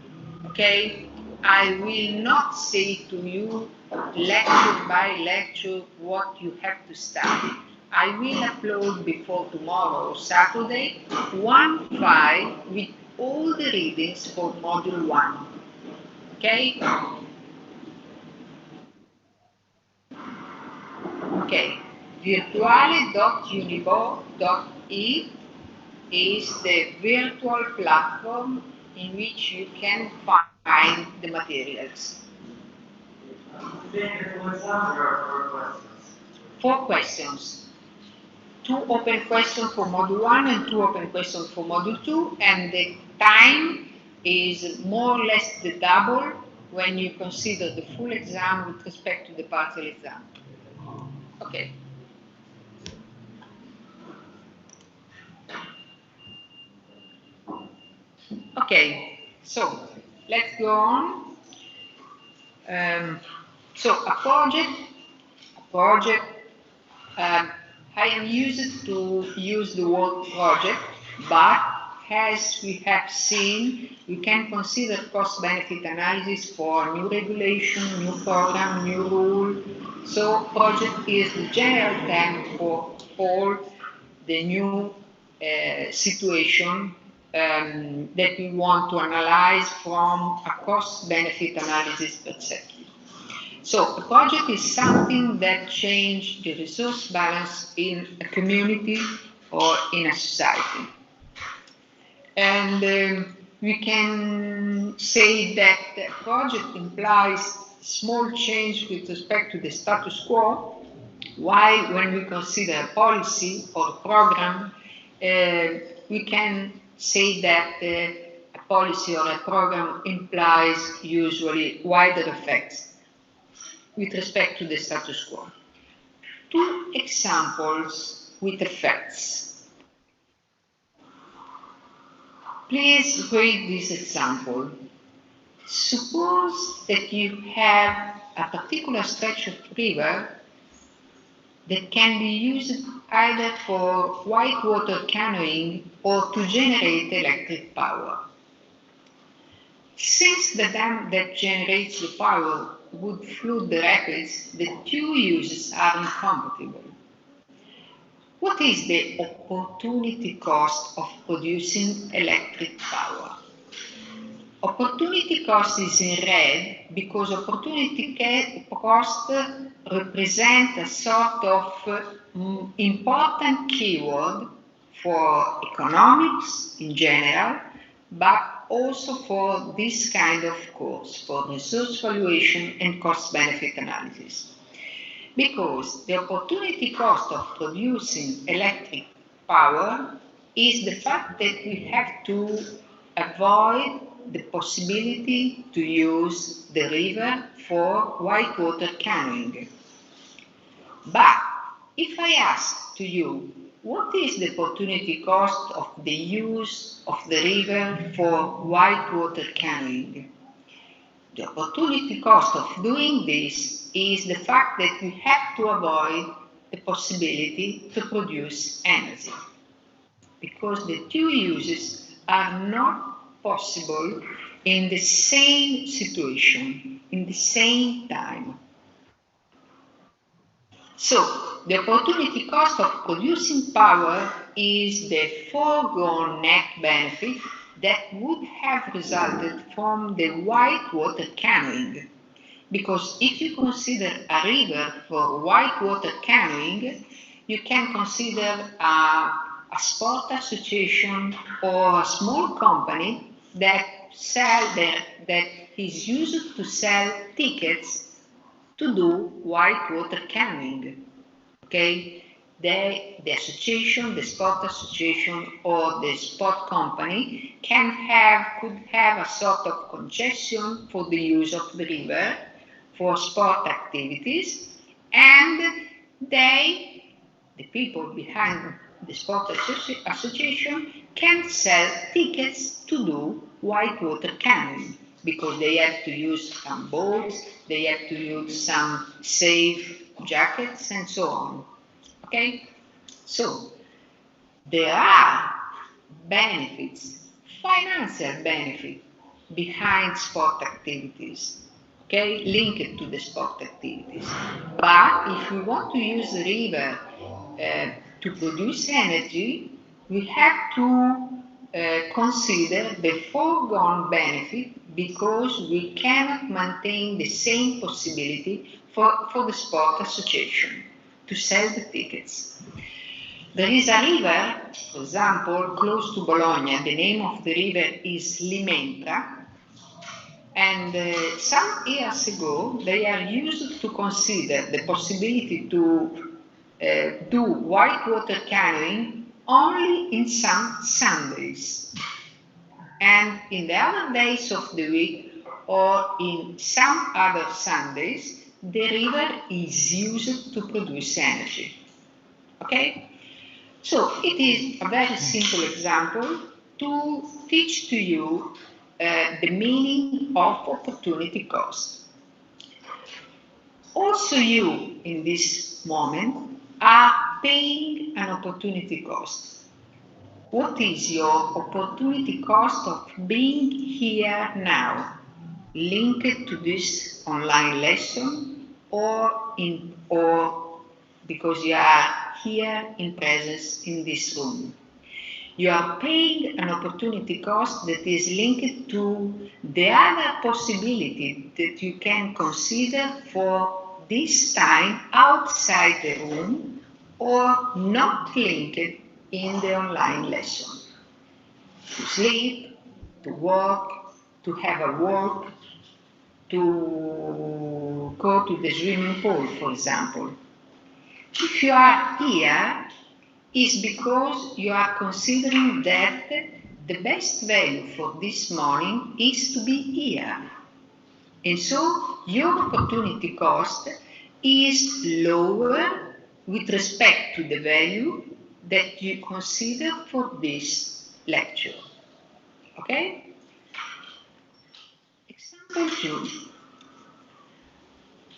Okay? I will not say to you lecture by lecture what you have to study. I will upload before tomorrow, Saturday, one file with all the readings for Module 1. Okay? Okay. Virtuale.unibo.it is the virtual platform in which you can find the materials. 4 questions. 2 open questions for Module 1 and 2 open questions for Module 2, and the time is more or less the double when you consider the full exam with respect to the partial exam. Okay. Okay, so let's go on. So a project, I am used to use the word project, but as we have seen, we can consider cost-benefit analysis for new regulation, new program, new rule. So project is the general term for all the new situation that we want to analyze from a cost-benefit analysis perspective. So a project is something that changes the resource balance in a community or in a society. And we can say that the project implies small change with respect to the status quo, while when we consider a policy or a program, we can say that a policy or a program implies usually wider effects with respect to the status quo. 2 examples with effects. Please read this example. Suppose that you have a particular stretch of river that can be used either for whitewater canoeing or to generate electric power. Since the dam that generates the power would flood the rapids, the 2 uses are incompatible. What is the opportunity cost of producing electric power? Opportunity cost is in red because opportunity cost represents a sort of important keyword for economics in general, but also for this kind of course, for resource valuation and cost-benefit analysis. Because the opportunity cost of producing electric power is the fact that we have to avoid the possibility to use the river for whitewater canoeing. But if I ask to you, what is the opportunity cost of the use of the river for whitewater canoeing? The opportunity cost of doing this is the fact that we have to avoid the possibility to produce energy, because the 2 uses are not possible in the same situation, in the same time. So, the opportunity cost of producing power is the foregone net benefit that would have resulted from the whitewater canoeing. Because if you consider a river for whitewater canoeing, you can consider a sport association or a small company that is used to sell tickets to do whitewater canoeing. Okay, the association, the sport association, or the sport company could have a sort of concession for the use of the river for sport activities, and the people behind the sport association, can sell tickets to do whitewater canoeing, because they have to use some boats, they have to use some safe jackets, and so on. Okay? So, there are benefits, financial benefits, behind sport activities, okay, linked to the sport activities. But if we want to use the river to produce energy, we have to consider the foregone benefit, because we cannot maintain the same possibility for the sport association to sell the tickets. There is a river, for example, close to Bologna. The name of the river is Limenta. And some years ago, they are used to consider the possibility to do whitewater canoeing only in some Sundays. And in the other days of the week, or in some other Sundays, the river is used to produce energy. Okay? So it is a very simple example to teach to you the meaning of opportunity cost. Also, you in this moment are paying an opportunity cost. What is your opportunity cost of being here now, linked to this online lesson, or because you are here in presence in this room? You are paying an opportunity cost that is linked to the other possibility that you can consider for this time outside the room, or not linked in the online lesson. To sleep, to work, to have a walk, to go to the swimming pool, for example. If you are here, is because you are considering that the best value for this morning is to be here. And so your opportunity cost is lower with respect to the value that you consider for this lecture. Okay? Example 2.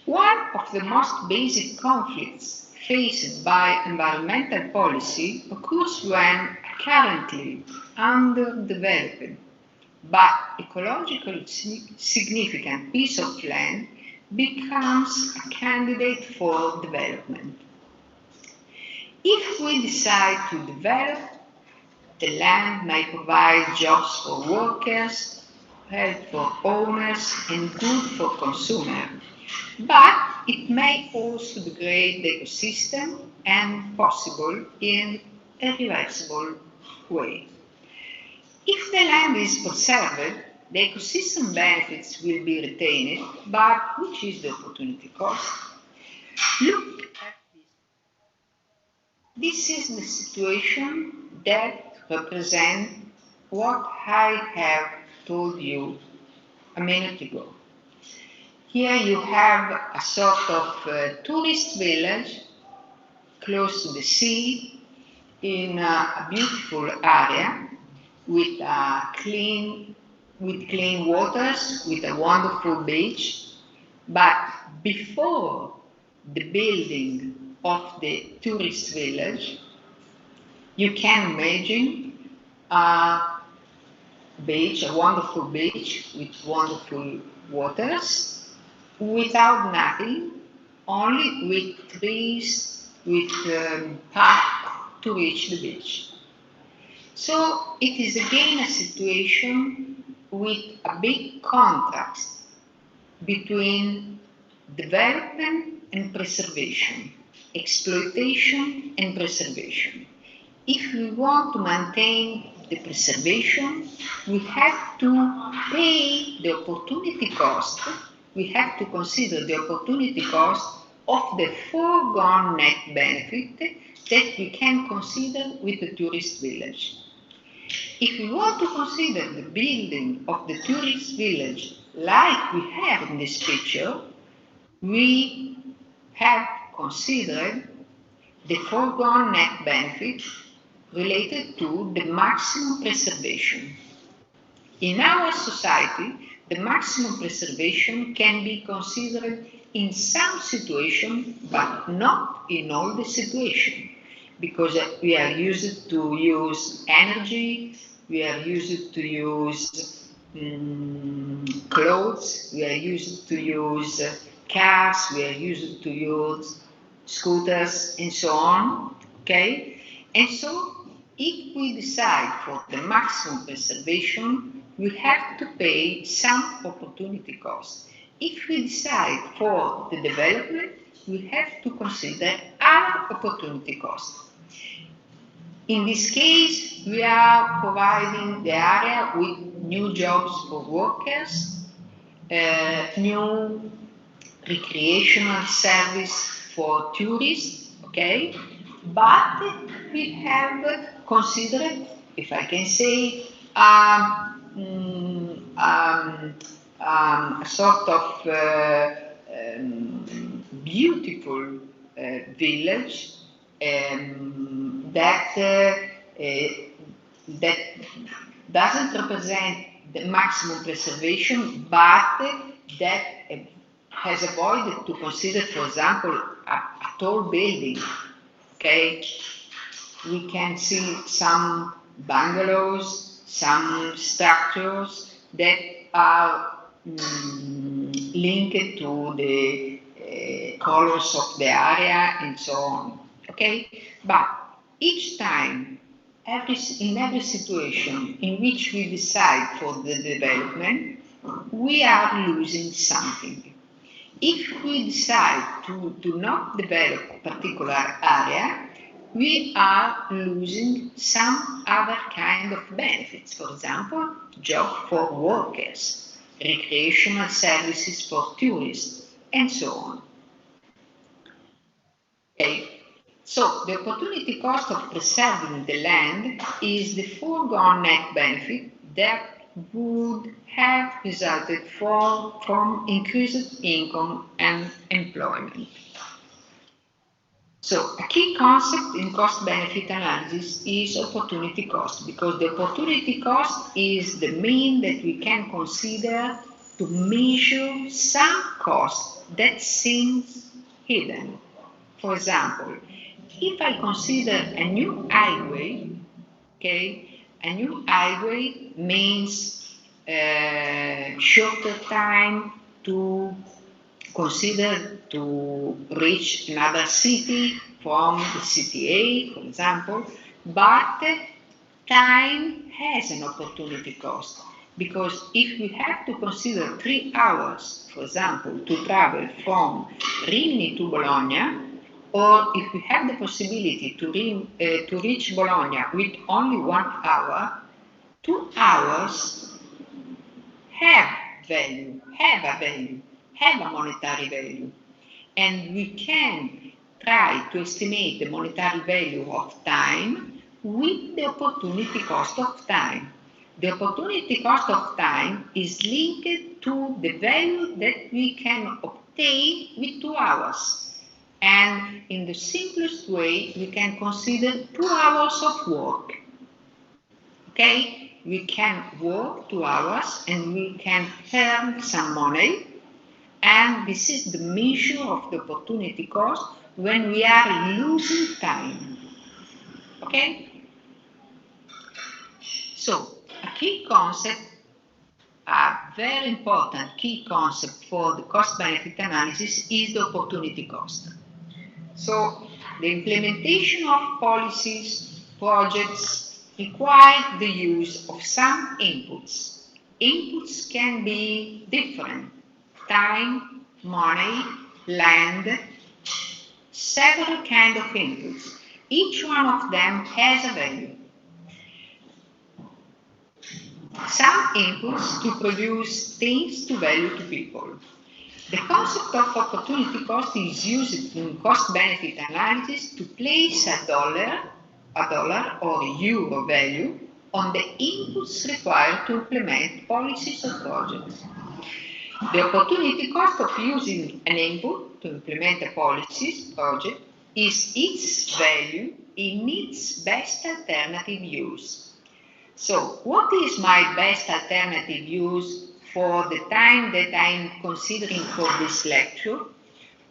One of the most basic conflicts faced by environmental policy occurs when a currently underdeveloped but ecologically significant piece of land becomes a candidate for development. If we decide to develop, the land may provide jobs for workers, health for owners, and good for consumers. But it may also degrade the ecosystem, and possible in a reversible way. If the land is preserved, the ecosystem benefits will be retained, but which is the opportunity cost? Look at this. This is the situation that represents what I have told you a minute ago. Here you have a sort of tourist village close to the sea, in a beautiful area with clean waters, with a wonderful beach. But before the building of the tourist village, you can imagine a beach, a wonderful beach with wonderful waters, without nothing, only with trees, with path to reach the beach. So it is again a situation with a big contrast between development and preservation, exploitation and preservation. If we want to maintain the preservation, we have to pay the opportunity cost. We have to consider the opportunity cost of the foregone net benefit that we can consider with the tourist village. If we want to consider the building of the tourist village like we have in this picture, we have considered the foregone net benefit related to the maximum preservation. In our society, the maximum preservation can be considered in some situations, but not in all the situations, because we are used to use energy, we are used to use clothes, we are used to use cars, we are used to use scooters, and so on, okay? And so, if we decide for the maximum preservation, we have to pay some opportunity cost. If we decide for the development, we have to consider other opportunity costs. In this case, we are providing the area with new jobs for workers, new recreational service for tourists, okay? But we have considered, if I can say, a sort of beautiful village that doesn't represent the maximum preservation, but that has avoided to consider, for example, a tall building. Okay, we can see some bungalows, some structures that are linked to the colors of the area and so on. Okay, but each time, in every situation in which we decide for the development, we are losing something. If we decide to do not develop a particular area, we are losing some other kind of benefits. For example, job for workers, recreational services for tourists, and so on. Okay. So the opportunity cost of preserving the land is the foregone net benefit that would have resulted from increased income and employment. So a key concept in cost-benefit analysis is opportunity cost, because the opportunity cost is the mean that we can consider to measure some cost that seems hidden. For example, if I consider a new highway, okay, a new highway means shorter time to consider to reach another city from the city A, for example, but time has an opportunity cost, because if we have to consider 3 hours, for example, to travel from Rimini to Bologna, or if we have the possibility to reach Bologna with only 1 hour, 2 hours have a value, have a monetary value. And we can try to estimate the monetary value of time with the opportunity cost of time. The opportunity cost of time is linked to the value that we can obtain with 2 hours. And in the simplest way, we can consider 2 hours of work. Okay? We can work 2 hours and we can earn some money. And this is the measure of the opportunity cost when we are losing time. Okay? So, a key concept, a very important key concept for the cost-benefit analysis is the opportunity cost. So the implementation of policies, projects require the use of some inputs. Inputs can be different: time, money, land, several kinds of inputs. Each one of them has a value. Some inputs to produce things to value to people. The concept of opportunity cost is used in cost-benefit analysis to place a dollar or a euro value on the inputs required to implement policies or projects. The opportunity cost of using an input to implement a policy project is its value in its best alternative use. So, what is my best alternative use for the time that I'm considering for this lecture?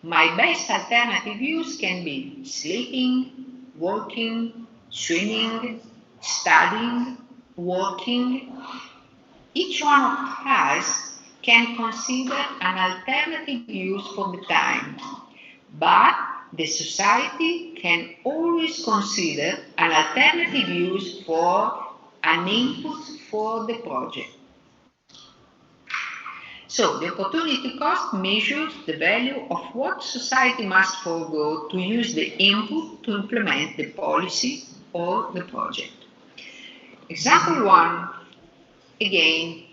My best alternative use can be sleeping, walking, swimming, studying, working. Each one of us can consider an alternative use for the time, but the society can always consider an alternative use for an input for the project. So the opportunity cost measures the value of what society must forego to use the input to implement the policy or the project. Example 1, again,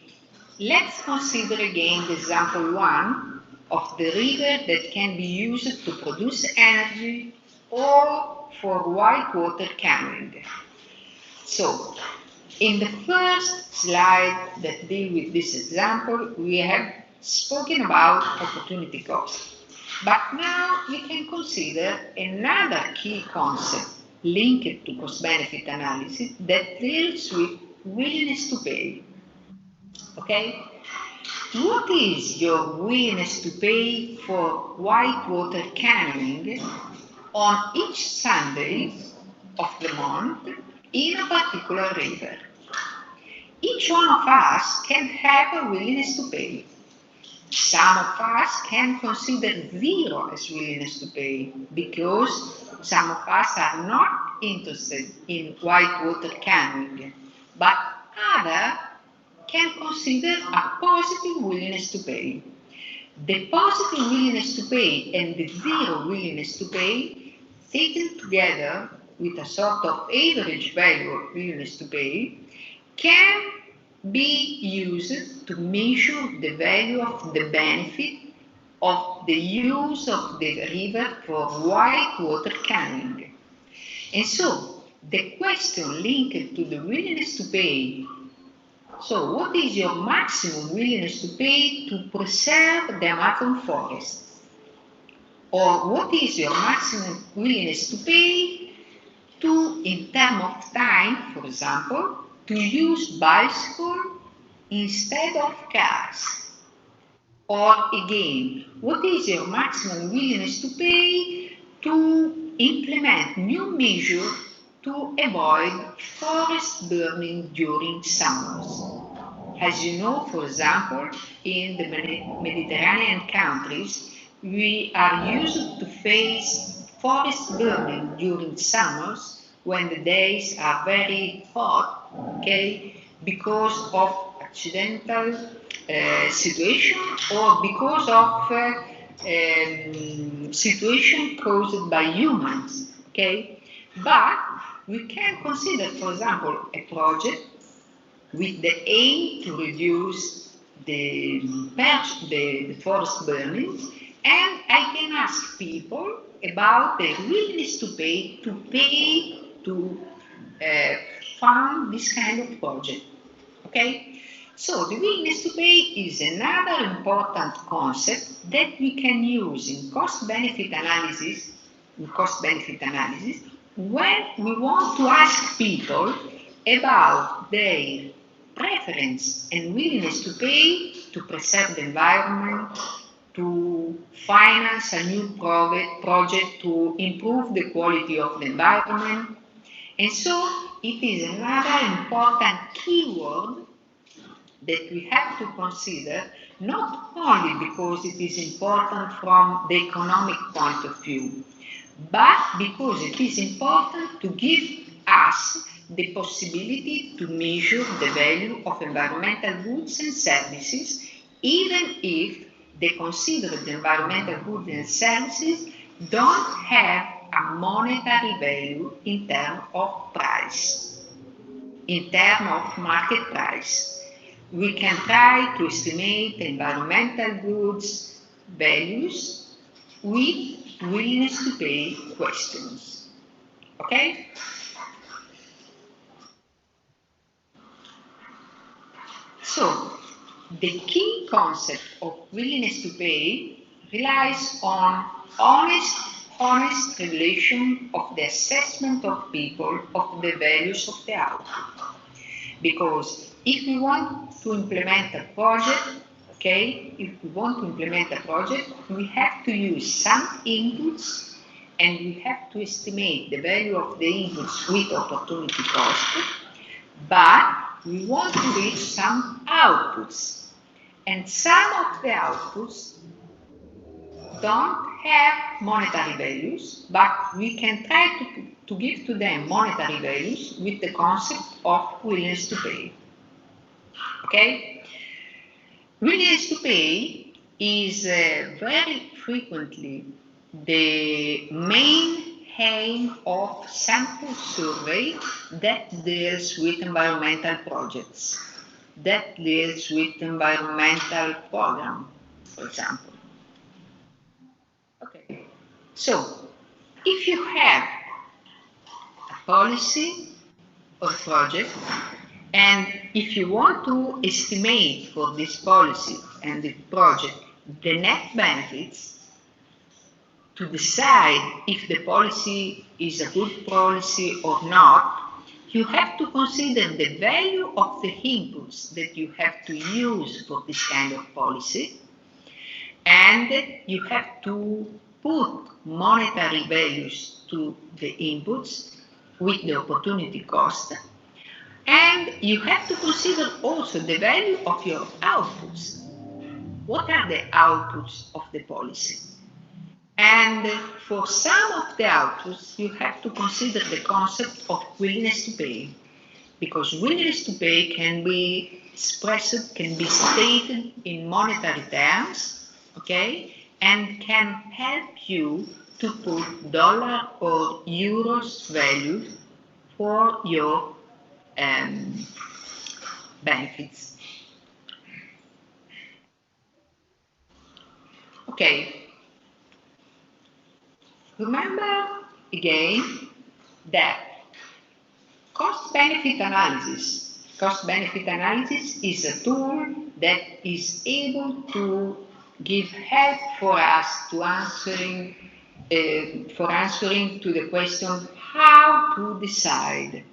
let's consider again the example 1 of the river that can be used to produce energy or for whitewater canoeing. So, in the first slide that deals with this example, we have spoken about opportunity cost. But now we can consider another key concept linked to cost-benefit analysis that deals with willingness to pay. Okay? What is your willingness to pay for whitewater canoeing on each Sunday of the month in a particular river? Each one of us can have a willingness to pay. Some of us can consider zero as willingness to pay because some of us are not interested in whitewater canoeing, but others can consider a positive willingness to pay. The positive willingness to pay and the zero willingness to pay, taken together with a sort of average value of willingness to pay, can be used to measure the value of the benefit of the use of the river for whitewater canoeing. And so, the question linked to the willingness to pay, so what is your maximum willingness to pay to preserve the Amazon forest? Or what is your maximum willingness to pay to, in terms of time, for example, to use bicycle instead of cars? Or again, what is your maximum willingness to pay to implement new measures to avoid forest burning during summers? As you know, for example, in the Mediterranean countries, we are used to face forest burning during summers when the days are very hot, okay, because of accidental situation or because of situation caused by humans, okay? But we can consider, for example, a project with the aim to reduce the forest burning, and I can ask people about their willingness to pay to fund this kind of project. Okay? So the willingness to pay is another important concept that we can use in cost-benefit analysis, when we want to ask people about their preference and willingness to pay to preserve the environment, to finance a new project to improve the quality of the environment. And so it is another important keyword that we have to consider, not only because it is important from the economic point of view, but because it is important to give us the possibility to measure the value of environmental goods and services, even if the considered environmental goods and services don't have a monetary value in terms of price, in terms of market price. We can try to estimate environmental goods values with willingness to pay questions. Okay? So, the key concept of willingness to pay relies on honest revelation of the assessment of people of the values of the output. Because if we want to implement a project, we have to use some inputs and we have to estimate the value of the inputs with opportunity cost, but we want to reach some outputs. And some of the outputs don't have monetary values, but we can try to give to them monetary values with the concept of willingness to pay. Okay? Willingness to pay is very frequently the main aim of sample survey that deals with environmental projects, that deals with environmental program, for example. Okay, so if you have a policy or project, and if you want to estimate for this policy and the project the net benefits, to decide if the policy is a good policy or not, you have to consider the value of the inputs that you have to use for this kind of policy, and you have to put monetary values to the inputs with the opportunity cost, and you have to consider also the value of your outputs. What are the outputs of the policy? And for some of the outputs, you have to consider the concept of willingness to pay, because willingness to pay can be expressed, can be stated in monetary terms, okay, and can help you to put dollar or euros value for your benefits. Okay. Remember again that cost-benefit analysis is a tool that is able to give help for us to answering to the question how to decide.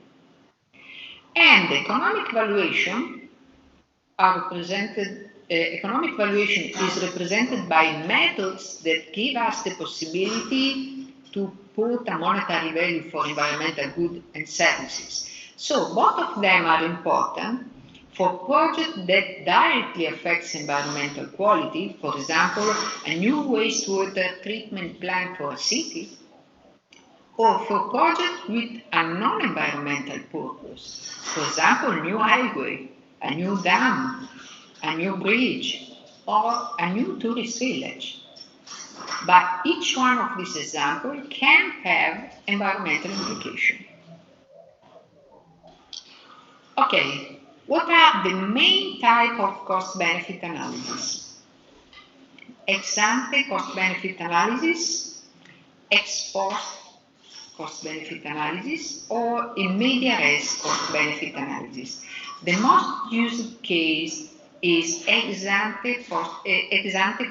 And economic valuation is represented by methods that give us the possibility to put a monetary value for environmental goods and services. So both of them are important for projects that directly affects environmental quality, for example, a new wastewater treatment plant for a city, or for projects with a non-environmental purpose, for example, a new highway, a new dam, a new bridge, or a new tourist village. But each one of these examples can have environmental implications. Okay, what are the main types of cost-benefit analysis? Ex-ante cost-benefit analysis, ex-post cost-benefit analysis, or in media res cost-benefit analysis. The most used case is ex-ante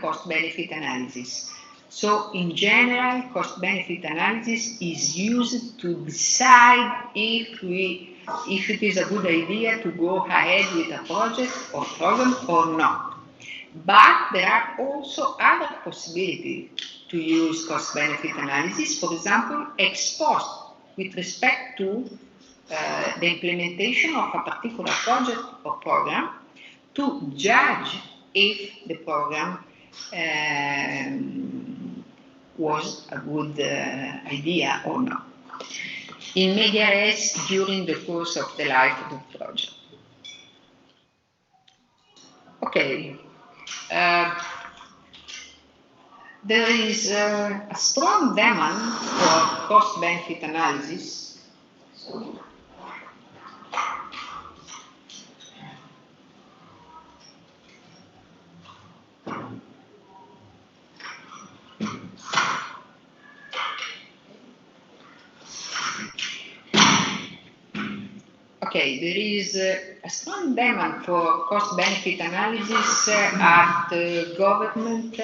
cost-benefit analysis. So, in general, cost-benefit analysis is used to decide if it is a good idea to go ahead with a project or program or not. But there are also other possibilities to use cost-benefit analysis, for example, ex post, with respect to the implementation of a particular project or program, to judge if the program was a good idea or not. In media res during the course of the life of the project. Okay. There is a strong demand for cost-benefit analysis. Okay, there is a strong demand for cost-benefit analysis at government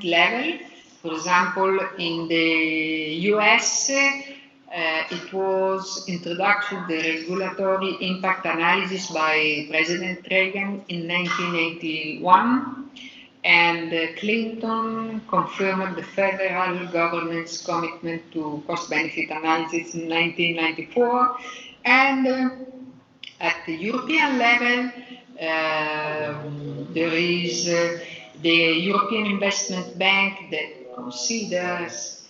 level. For example, in the US, it was introduced the regulatory impact analysis by President Reagan in 1981. And Clinton confirmed the federal government's commitment to cost-benefit analysis in 1994. And at the European level, there is the European Investment Bank that considers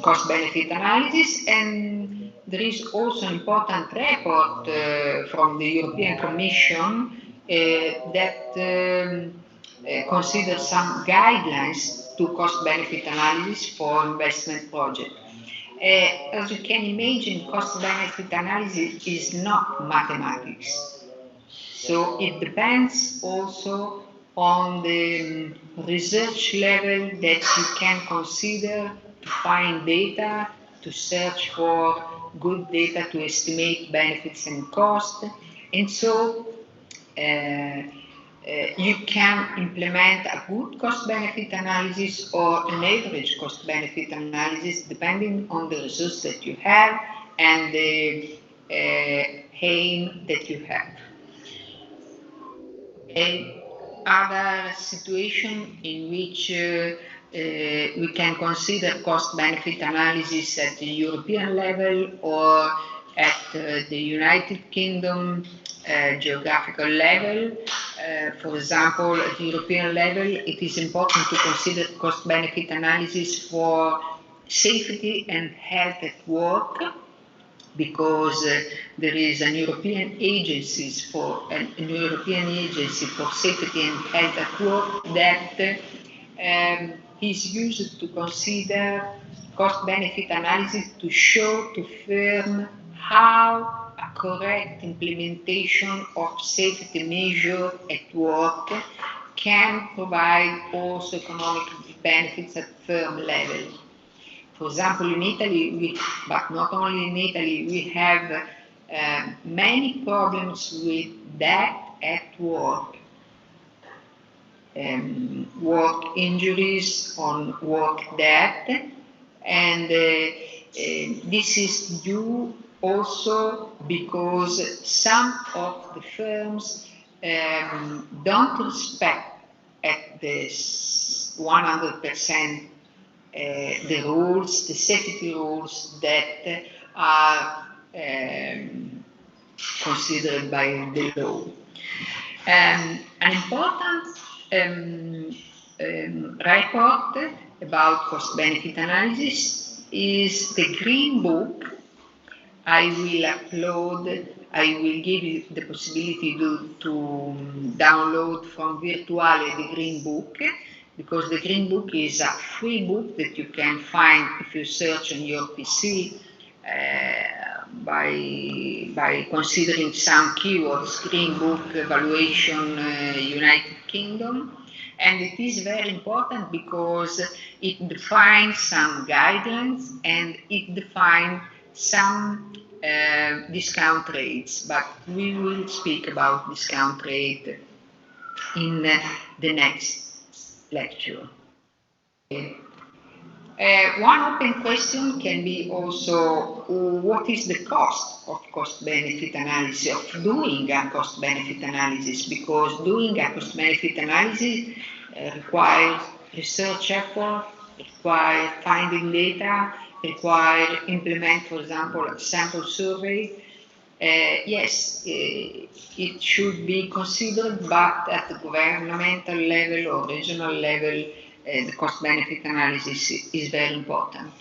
cost-benefit analysis, and there is also an important report from the European Commission that consider some guidelines to cost-benefit analysis for investment projects. As you can imagine, cost-benefit analysis is not mathematics. So it depends also on the research level that you can consider to find data, to search for good data to estimate benefits and costs. And so you can implement a good cost-benefit analysis or an average cost-benefit analysis depending on the resource that you have and the aim that you have. Other situation in which we can consider cost-benefit analysis at the European level or at the United Kingdom geographical level. For example, at the European level, it is important to consider cost-benefit analysis for safety and health at work, because there is an European agency for safety and health at work that is used to consider cost-benefit analysis to show to firm how a correct implementation of safety measures at work can provide also economic benefits at firm level. For example, in Italy, but not only in Italy, we have many problems with death at work. Work injuries on work death, and this is due also because some of the firms don't respect at this 100% the rules, the safety rules that are considered by the law. An important report about cost-benefit analysis is the Green Book. I will give you the possibility to download from Virtuale the Green Book, because the Green Book is a free book that you can find if you search on your PC by considering some keywords: Green Book, Valuation, United Kingdom. And it is very important because it defines some guidelines and it defines some discount rates, but we will speak about discount rate in the next lecture. One open question can be also, what is the cost of cost-benefit analysis, of doing a cost-benefit analysis? Because doing a cost-benefit analysis requires research effort, requires finding data, requires implement, for example, a sample survey. yes, it should be considered, but at the governmental level or regional level, the cost-benefit analysis is very important.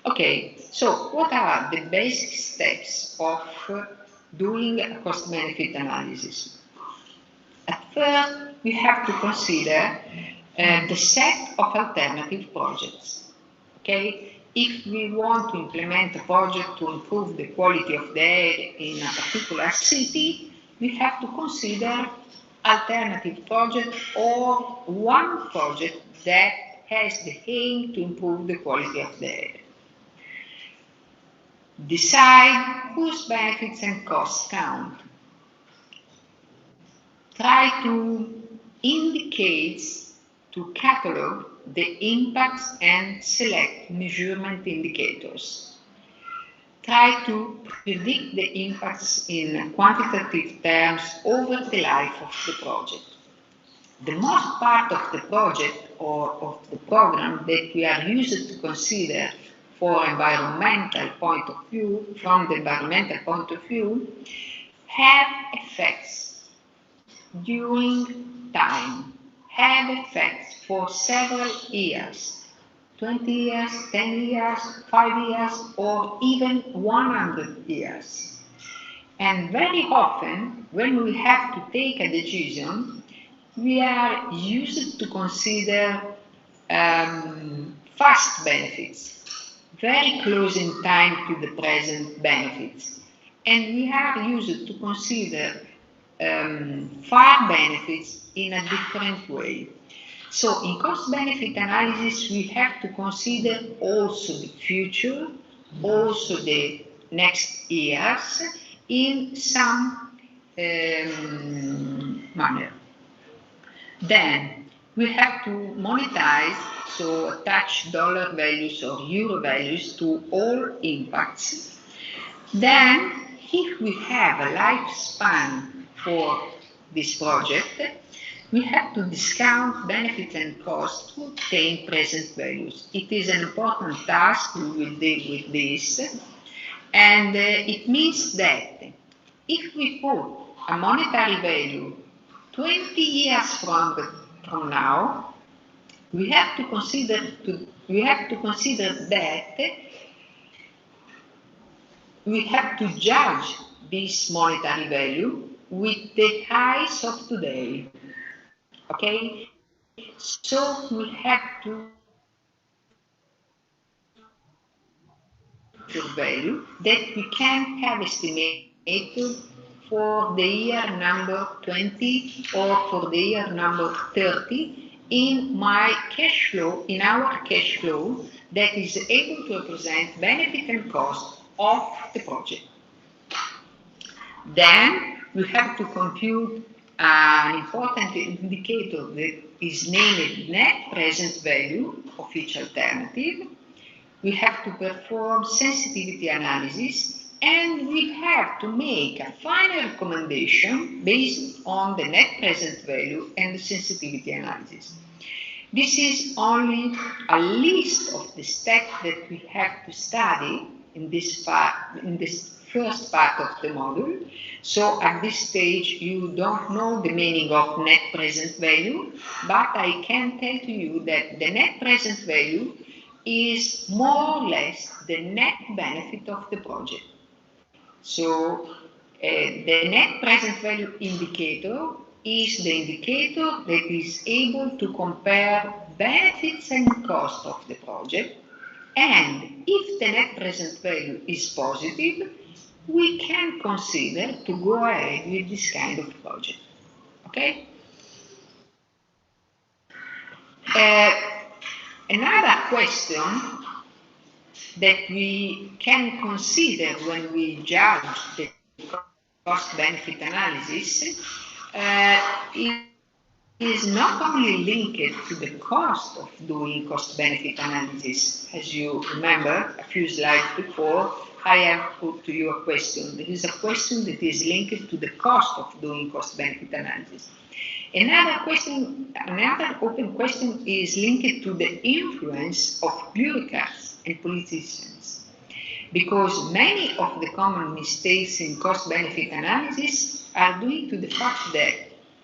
Okay, so what are the basic steps of doing a cost-benefit analysis? At first, we have to consider the set of alternative projects. Okay, if we want to implement a project to improve the quality of the air in a particular city, we have to consider alternative project or one project that has the aim to improve the quality of the air. Decide whose benefits and costs count. Try to indicate, to catalog the impacts and select measurement indicators. Try to predict the impacts in quantitative terms over the life of the project. The most part of the project or of the program that we are used to consider for environmental point of view, from the environmental point of view, have effects during time, have effects for several years, 20 years, 10 years, 5 years, or even 100 years. And very often, when we have to take a decision, we are used to consider fast benefits, very close in time to the present benefits. And we are used to consider far benefits in a different way. So in cost-benefit analysis, we have to consider also the future, also the next years, in some manner. Then we have to monetize, so attach dollar values or euro values to all impacts. Then, if we have a lifespan for this project, we have to discount benefits and costs to obtain present values. It is an important task, we will deal with this, and it means that if we put a monetary value 20 years from now, we have to consider that we have to judge this monetary value with the eyes of today. Okay, so we have to value that we can have estimated for the year number 20 or for the year number 30 in my cash flow, in our cash flow that is able to represent benefit and cost of the project. Then we have to compute an important indicator that is named net present value of each alternative. We have to perform sensitivity analysis, and we have to make a final recommendation based on the net present value and the sensitivity analysis. This is only a list of the steps that we have to study in this first part of the module. So at this stage, you don't know the meaning of net present value, but I can tell to you that the net present value is more or less the net benefit of the project. So the net present value indicator is the indicator that is able to compare benefits and cost of the project, and if the net present value is positive, we can consider to go ahead with this kind of project. Okay? Another question that we can consider when we judge the cost-benefit analysis is not only linked to the cost of doing cost-benefit analysis. As you remember, a few slides before, I have put to you a question. There is a question that is linked to the cost of doing cost-benefit analysis. Another open question is linked to the influence of bureaucrats and politicians. because many of the common mistakes in cost-benefit analysis are due to the fact that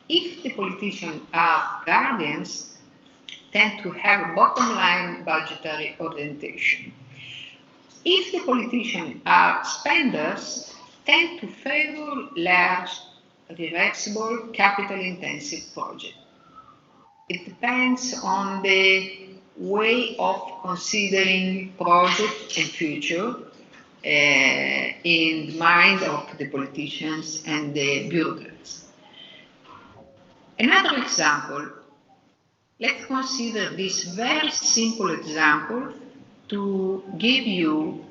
if the politicians are guardians, tend to have bottom-line budgetary orientation. If the politicians are spenders, tend to favor large, reversible, capital-intensive projects. It depends on the way of considering project and future in the mind of the politicians and the bureaucrats. Another example, let's consider this very simple example to give you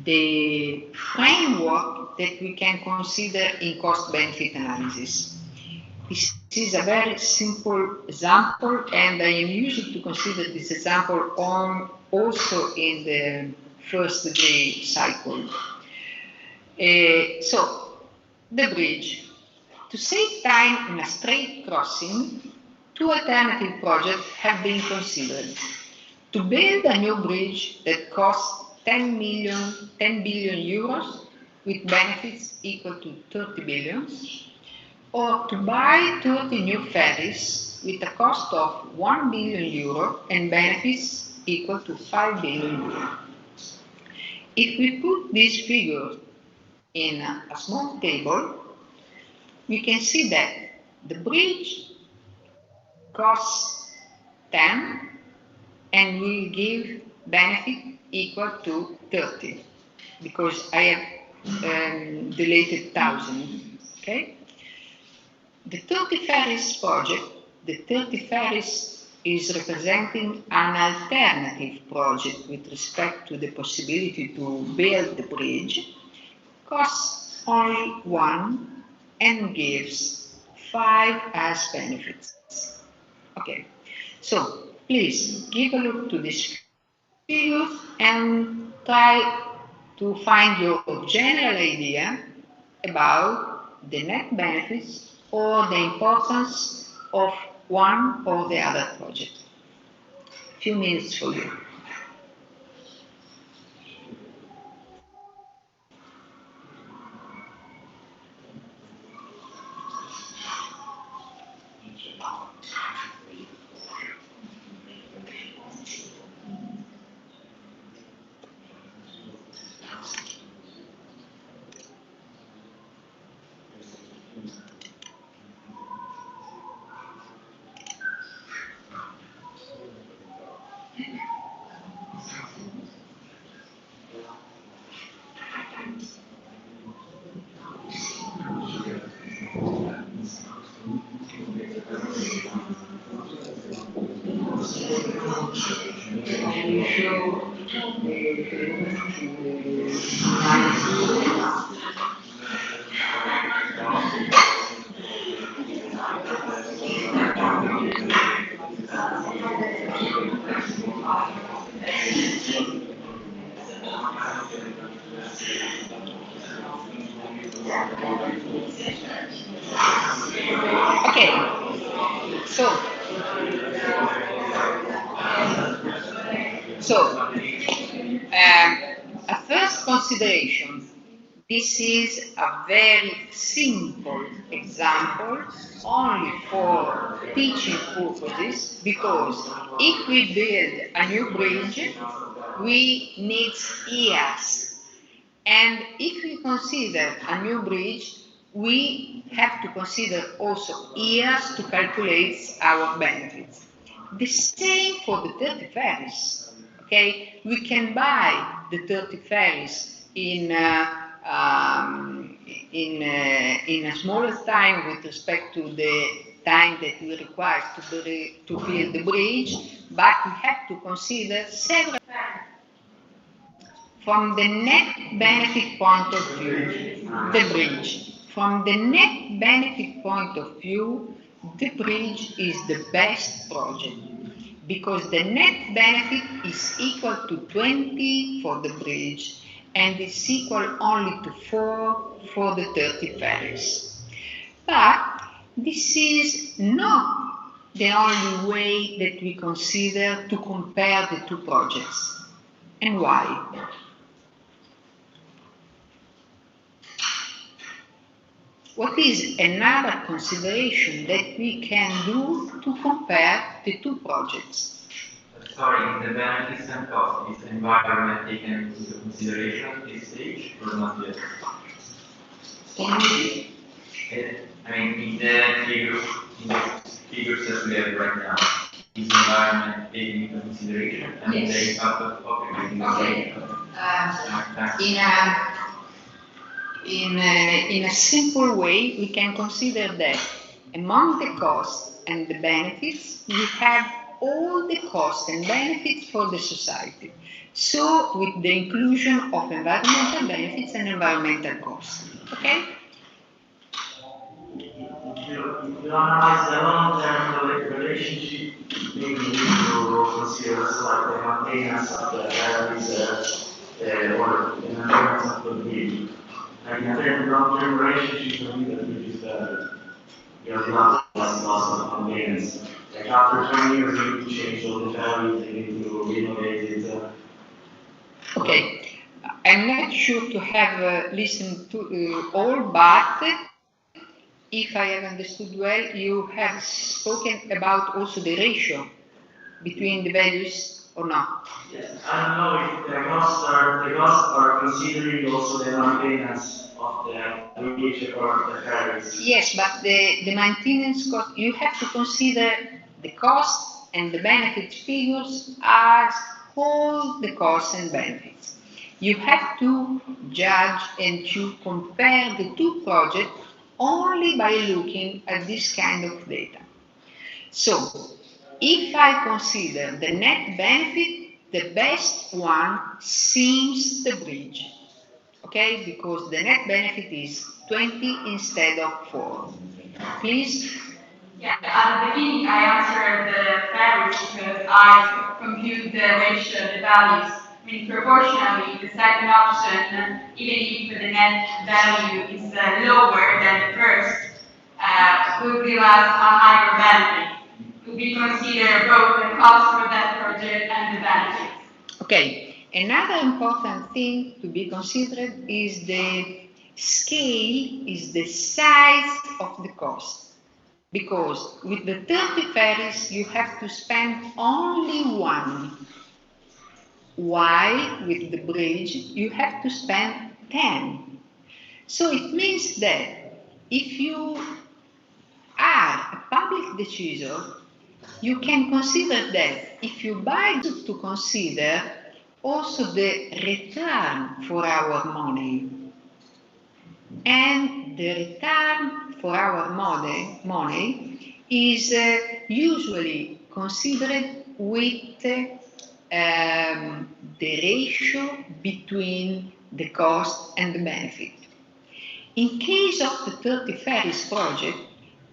the framework that we can consider in cost-benefit analysis. This is a very simple example, and I am used to consider this example also in the first degree cycle. So, the bridge. To save time in a straight crossing, two alternative projects have been considered. To build a new bridge that costs 10 billion euros with benefits equal to 30 billion, or to buy 30 new ferries with a cost of 1 billion euro and benefits equal to 5 billion euro. If we put these figures in a small table, we can see that the bridge costs 10 and will give benefit equal to 30, because I have deleted 1,000, okay? The 30 ferries project, the 30 ferries is representing an alternative project with respect to the possibility to build the bridge, costs only 1 and gives 5 as benefits. Okay, so please give a look to this figure and try to find your general idea about the net benefits or the importance of one or the other project. A few minutes for you. Okay, so a first consideration, this is a very simple example only for teaching purposes, because if we build a new bridge, we need years. And if we consider a new bridge, we have to consider also years to calculate our benefits. The same for the 30 ferries. Okay, we can buy the 30 ferries in a smaller time with respect to the time that we require to build the bridge, but we have to consider several. From the net benefit point of view, the bridge. From the net benefit point of view, the bridge is the best project, because the net benefit is equal to 20 for the bridge and is equal only to 4 for the 30 ferries. But this is not the only way that we consider to compare the two projects. And why? what is another consideration that we can do to compare the two projects? Sorry, the benefits and costs, is the environment taken into consideration at this stage or not yet? I mean, in the figures that we have right now, is the environment taken into consideration and yes. The impact of okay. In a simple way, we can consider that among the costs and the benefits, we have all the costs and benefits for the society. So, with the inclusion of environmental benefits and environmental costs. Okay? You analyze the long-term relationship, maybe you need to consider like the maintenance of the batteries or the maintenance of the grid. And in a long-term relationship, maybe the grid is better. Because not lots of maintenance. Like after 20 years, you need to change all the values, you need to renovate it. Okay. I'm not sure to have listened to all, but if I have understood well, you have spoken about also the ratio between the values or not? Yes, I don't know if the costs are considering also the maintenance of the bridge or the ferries. Yes, but the maintenance cost, you have to consider the cost and the benefit figures as all the costs and benefits. You have to judge and to compare the two projects only by looking at this kind of data. So, if I consider the net benefit, the best one seems the bridge, okay? Because the net benefit is 20 instead of 4. Please? Yeah, at the beginning I answered the ferries because I compute the ratio, the values. I mean, proportionally, the second option, even if the net value is lower than the first, will give us a higher benefit. We consider both the cost for that project and the benefits. Okay, another important thing to be considered is the scale, is the size of the cost. Because with the 30 ferries, you have to spend only one. While with the bridge, you have to spend 10. So it means that if you are a public decision, you can consider that if you buy to consider also the return for our money. And the return for our money is usually considered with the ratio between the cost and the benefit. In case of the 30 ferries project,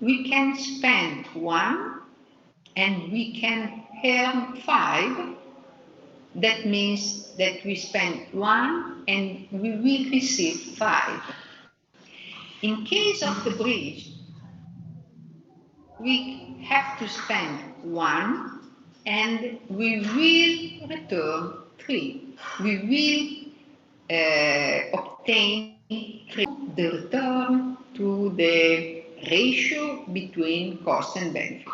we can spend 1 and we can earn 5. That means that we spend 1 and we will receive 5. In case of the bridge, we have to spend 1 and we will return 3. We will obtain 3. The return to the ratio between cost and benefit.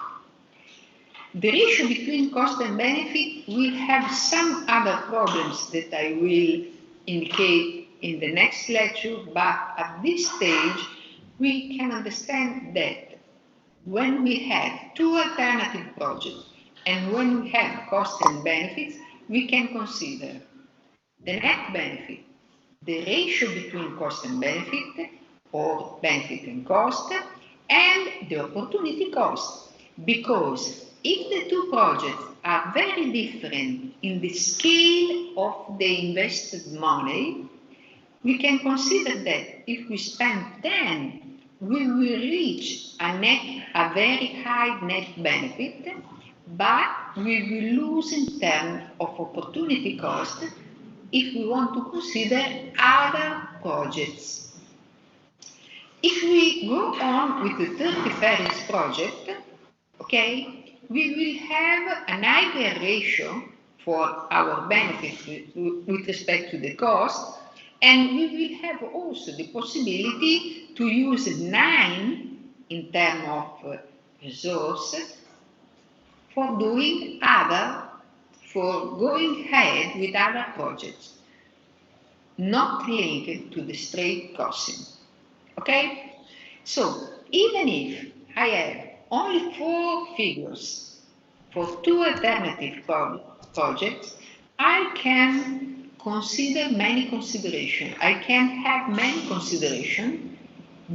The ratio between cost and benefit will have some other problems that I will indicate in the next lecture, but at this stage we can understand that when we have two alternative projects and when we have cost and benefits, we can consider the net benefit, the ratio between cost and benefit, or benefit and cost, and the opportunity cost. Because if the two projects are very different in the scale of the invested money, we can consider that if we spend 10, we will reach a very high net benefit, but we will lose in terms of opportunity cost if we want to consider other projects. If we go on with the 30 ferries project, okay, we will have an higher ratio for our benefit with respect to the cost, And we will have also the possibility to use 9 in terms of resources for doing for going ahead with other projects, not linked to the straight costing. Okay? So, even if I have only 4 figures for 2 alternative projects, I can consider many considerations. I can have many considerations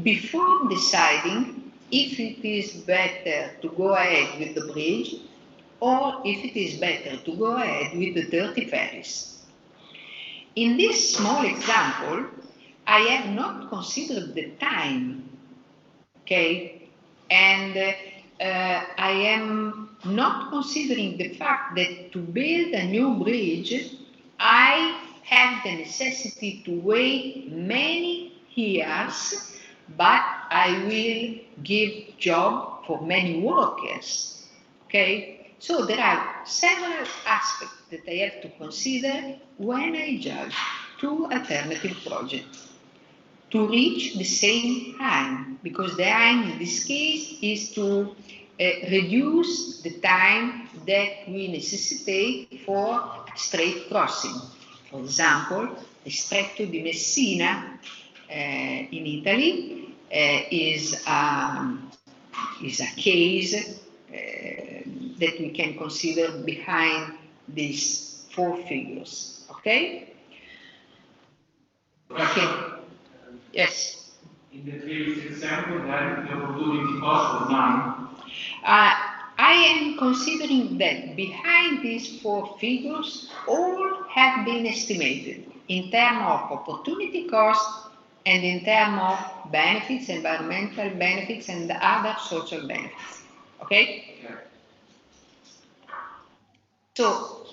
before deciding if it is better to go ahead with the bridge or if it is better to go ahead with the 30 ferries. In this small example, I have not considered the time, okay? And I am not considering the fact that to build a new bridge, I have the necessity to wait many years, but I will give job for many workers, okay? So there are several aspects that I have to consider when I judge 2 alternative projects to reach the same aim, because the aim in this case is to reduce the time that we necessitate for straight crossing. For example, the Stretto di Messina in Italy is a case that we can consider behind these 4 figures. Okay? Okay. Yes. In the previous example, then the opportunity cost was 9. I am considering that behind these 4 figures, all have been estimated in terms of opportunity cost and in terms of benefits, environmental benefits, and other social benefits. Okay? So,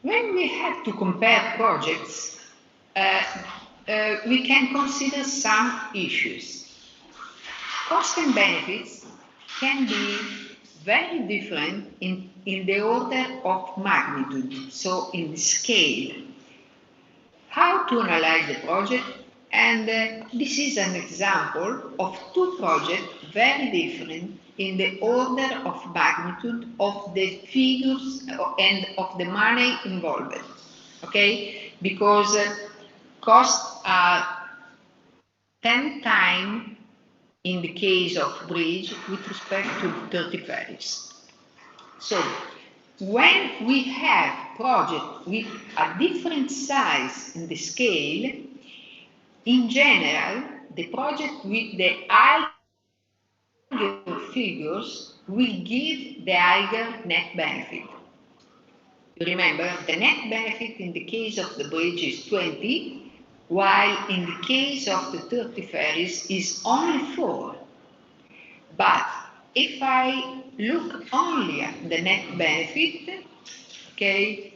when we have to compare projects, we can consider some issues. Cost and benefits can be very different in the order of magnitude, so in the scale. How to analyze the project? And this is an example of 2 projects very different in the order of magnitude of the figures and of the money involved. Okay? Because costs are 10 times in the case of bridge with respect to 30 ferries. So, when we have projects with a different size in the scale, in general, the project with the higher figures will give the higher net benefit. You remember, the net benefit in the case of the bridge is 20, while in the case of the 30 ferries is only 4. But if I look only at the net benefit, okay,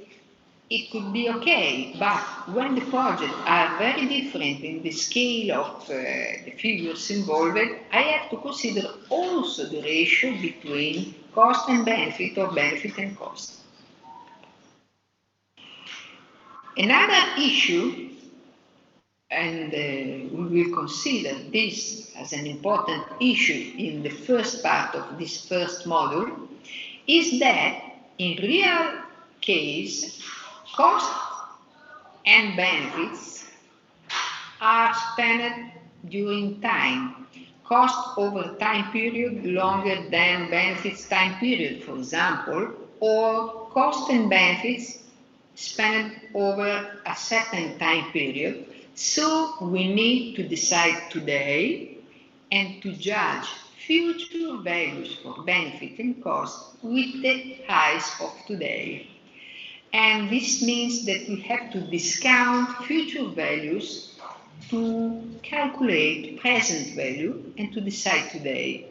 it could be okay, but when the projects are very different in the scale of the figures involved, I have to consider also the ratio between cost and benefit or benefit and cost. Another issue, and we will consider this as an important issue in the first part of this first module, is that in real case, cost and benefits are spent during time. Cost over time period longer than benefits time period, for example, or cost and benefits spent over a certain time period. So we need to decide today and to judge future values for benefit and cost with the eyes of today. And this means that we have to discount future values to calculate present value and to decide today.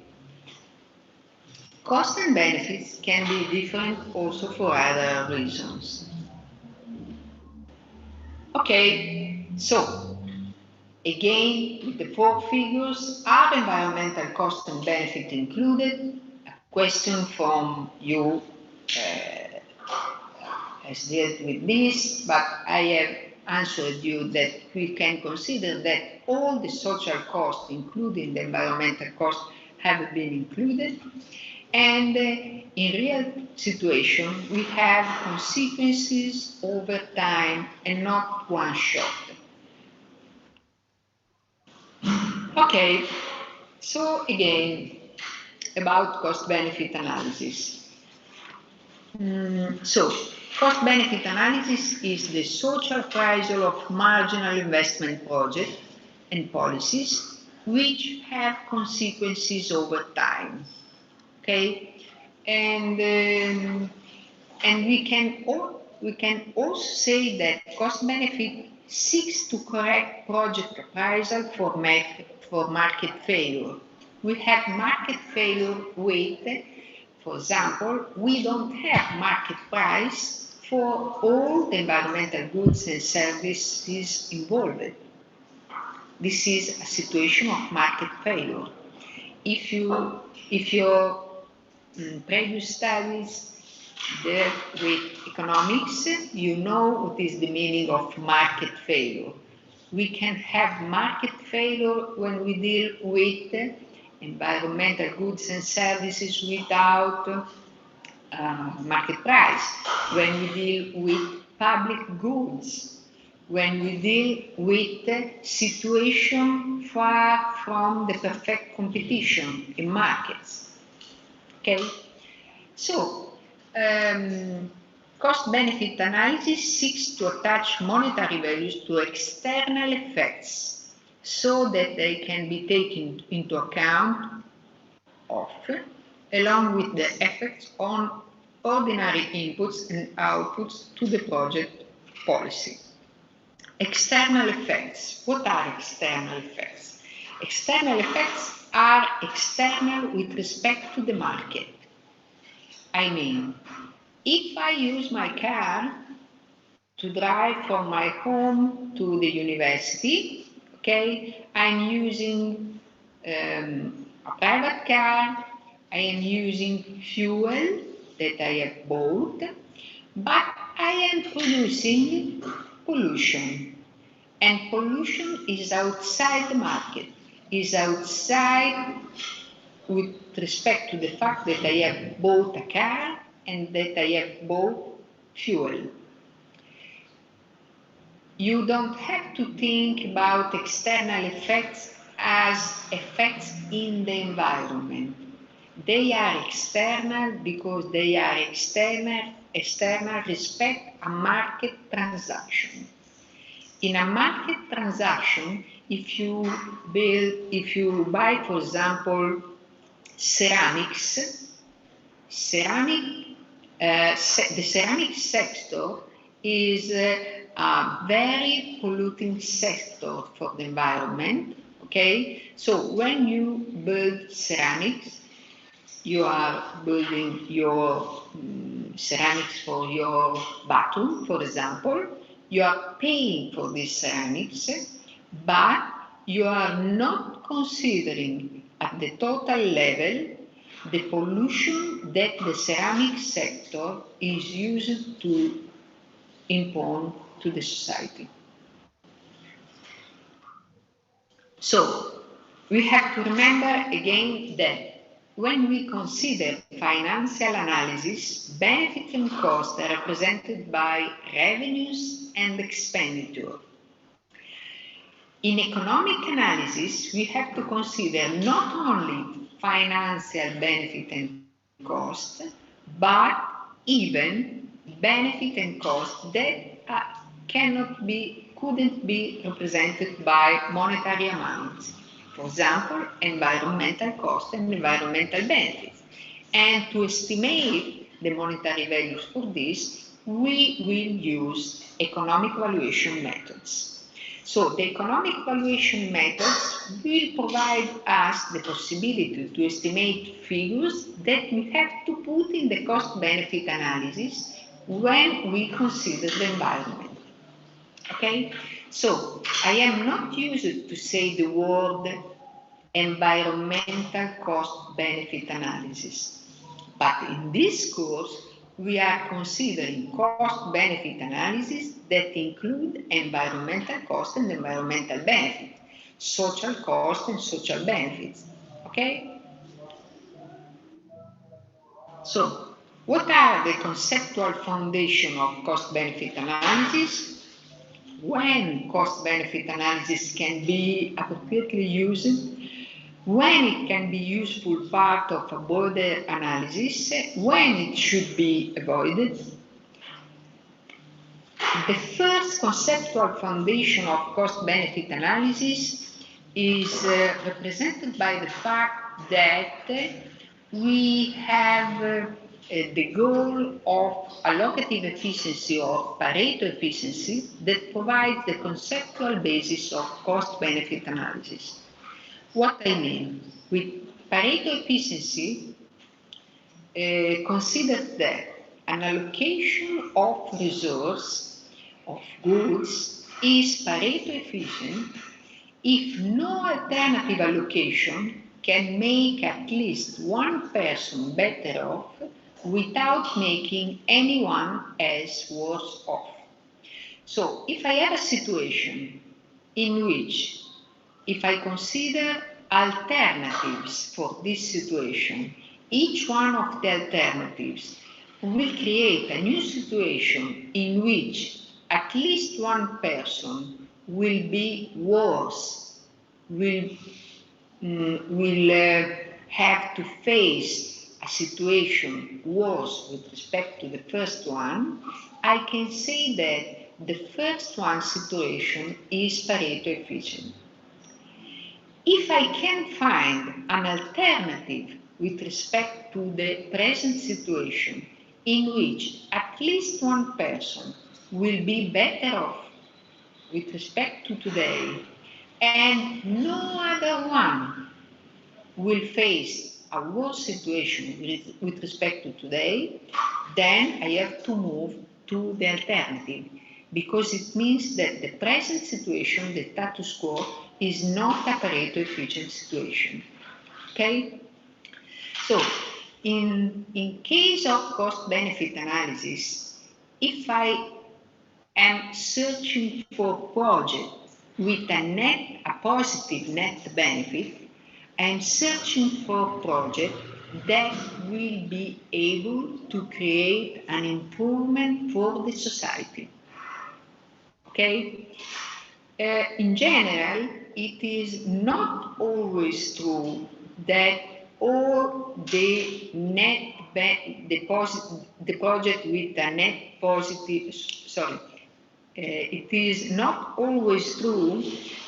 Cost and benefits can be different also for other reasons. Okay, so again, with the 4 figures, are environmental cost and benefit included? A question from you has dealt with this, but I have answered you that we can consider that all the social costs, including the environmental costs, have been included. And in real situation, we have consequences over time and not one shot. Okay, so again, about cost-benefit analysis. So, cost-benefit analysis is the social appraisal of marginal investment projects and policies which have consequences over time. Okay, and we can also say that cost-benefit seeks to correct project appraisal for market failure. We have market failure weight. For example, we don't have market price for all the environmental goods and services involved. This is a situation of market failure. If your previous studies there with economics, you know what is the meaning of market failure. We can have market failure when we deal with environmental goods and services without market price, when we deal with public goods, when we deal with situation far from the perfect competition in markets. Okay, so cost-benefit analysis seeks to attach monetary values to external effects so that they can be taken into account along with the effects on ordinary inputs and outputs to the project policy. External effects. What are external effects? External effects are external with respect to the market. I mean, if I use my car to drive from my home to the university, okay, I'm using a private car, I am using fuel that I have bought, but I am producing pollution. And pollution is outside the market, is outside with respect to the fact that I have bought a car and that I have bought fuel. You don't have to think about external effects as effects in the environment. They are external because they are external respect a market transaction. In a market transaction, if you buy, for example, ceramics, the ceramic sector is a very polluting sector for the environment. Okay, so when you build ceramics, you are building your ceramics for your bathroom, for example. You are paying for these ceramics, but you are not considering at the total level the pollution that the ceramic sector is used to impose to the society. So, we have to remember again that when we consider financial analysis, benefits and costs are represented by revenues and expenditure. In economic analysis, we have to consider not only financial benefit and cost, but even benefit and cost that couldn't be represented by monetary amounts. For example, environmental costs and environmental benefits. And to estimate the monetary values for this, we will use economic valuation methods. So the economic valuation methods will provide us the possibility to estimate figures that we have to put in the cost-benefit analysis when we consider the environment. Okay, so I am not used to say the word environmental cost-benefit analysis, but in this course we are considering cost-benefit analysis that include environmental cost and environmental benefit, social cost and social benefits. Okay? So, what are the conceptual foundation of cost-benefit analysis? When cost-benefit analysis can be appropriately used, when it can be useful part of a broader analysis, when it should be avoided. The first conceptual foundation of cost-benefit analysis is represented by the fact that we have the goal of allocative efficiency or Pareto efficiency that provides the conceptual basis of cost-benefit analysis. What I mean with Pareto efficiency considers that an allocation of resource of goods is Pareto efficient if no alternative allocation can make at least one person better off without making anyone else worse off. So if I have a situation in which, if I consider alternatives for this situation, each one of the alternatives will create a new situation in which at least one person will be worse, will have to face a situation worse with respect to the first one, I can say that the first one situation is Pareto efficient. If I can find an alternative with respect to the present situation in which at least one person will be better off with respect to today and no other one will face a worse situation with respect to today, then I have to move to the alternative, because it means that the present situation, the status quo, is not a Pareto efficient situation. Okay? So, in case of cost-benefit analysis, if I am searching for project with a positive net benefit, I am searching for project that will be able to create an improvement for the society. Okay? In general, it is not always true that all the project with a net positive, it is not always true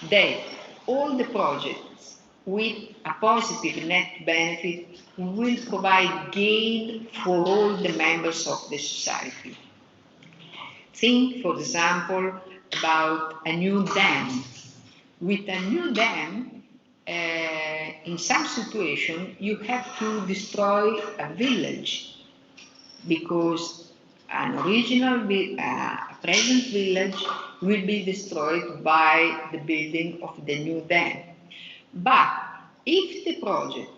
that all the projects with a positive net benefit will provide gain for all the members of the society. Think, for example, about a new dam. With a new dam, in some situation, you have to destroy a village because an original, present village will be destroyed by the building of the new dam. But if the project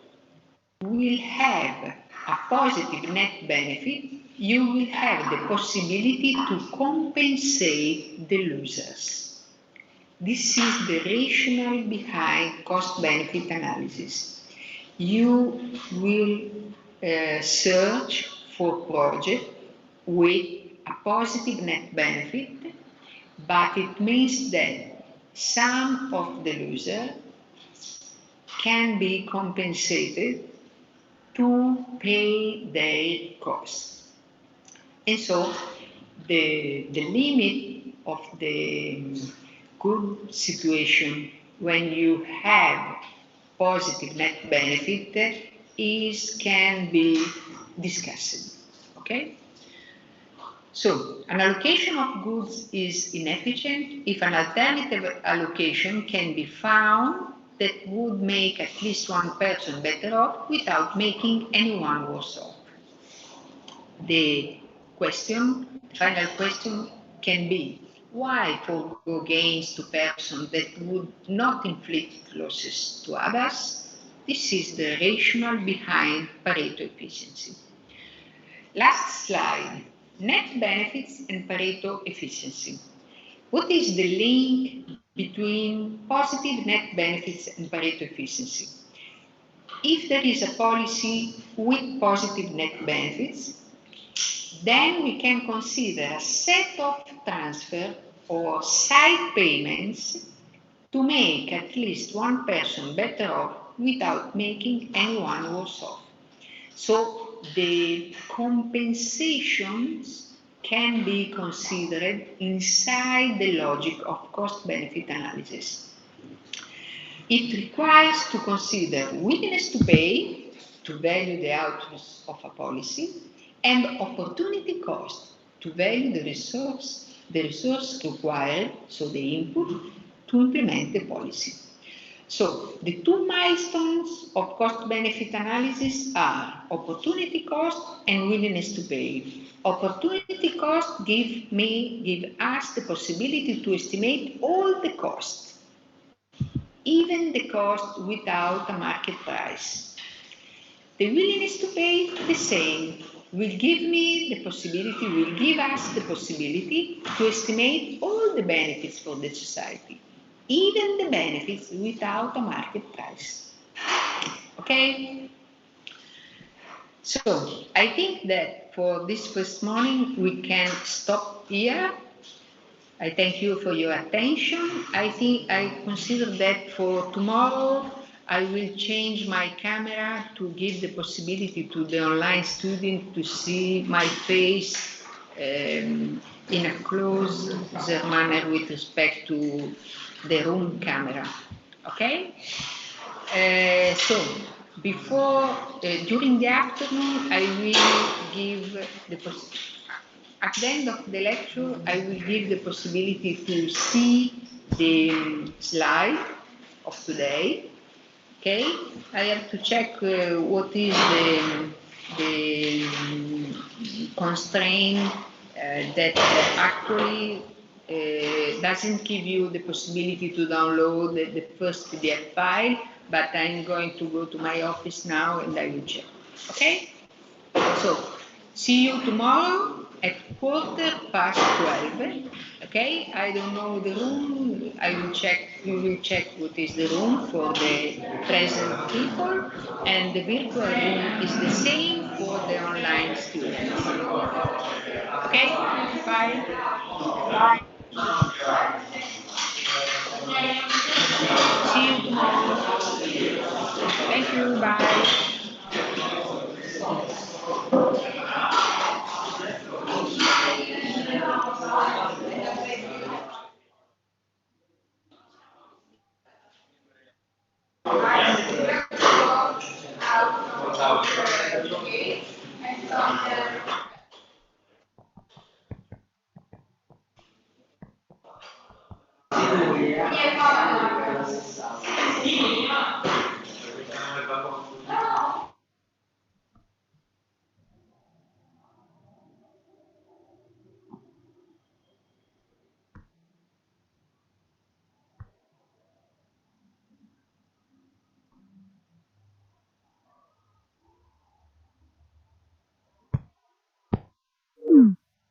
will have a positive net benefit, you will have the possibility to compensate the losers. This is the rationale behind cost-benefit analysis. You will search for projects with a positive net benefit, but it means that some of the losers can be compensated to pay their costs. And so the limit of the good situation when you have positive net benefit can be discussed. Okay? So, an allocation of goods is inefficient if an alternative allocation can be found that would make at least one person better off without making anyone worse off. The final question can be, why forego gains to persons that would not inflict losses to others? This is the rationale behind Pareto efficiency. last slide, net benefits and Pareto efficiency. What is the link between positive net benefits and Pareto efficiency? If there is a policy with positive net benefits, then we can consider a set of transfer or side payments to make at least one person better off without making anyone worse off. So the compensations can be considered inside the logic of cost-benefit analysis. It requires to consider willingness to pay, to value the outputs of a policy, and opportunity cost, to value the resource required, so the input, to implement the policy. So the two milestones of cost-benefit analysis are opportunity cost and willingness to pay. Opportunity cost give us the possibility to estimate all the costs, even the cost without a market price. The willingness to pay, the same, will give us the possibility to estimate all the benefits for the society, even the benefits without a market price. Okay? So, I think that for this first morning, we can stop here. I thank you for your attention. I consider that for tomorrow, I will change my camera to give the possibility to the online student to see my face in a closer manner with respect to the room camera. Okay? So, during the afternoon, I will give the possibility. At the end of the lecture, I will give the possibility to see the slide of today. Okay, I have to check what is the constraint that actually doesn't give you the possibility to download the first PDF file, but I'm going to go to my office now and I will check. Okay, so see you tomorrow at 12:15. Okay, I don't know the room. I will check. We will check what is the room for the present people, and the virtual room is the same for the online students. Okay, bye. Bye. See you tomorrow. Thank you. Bye.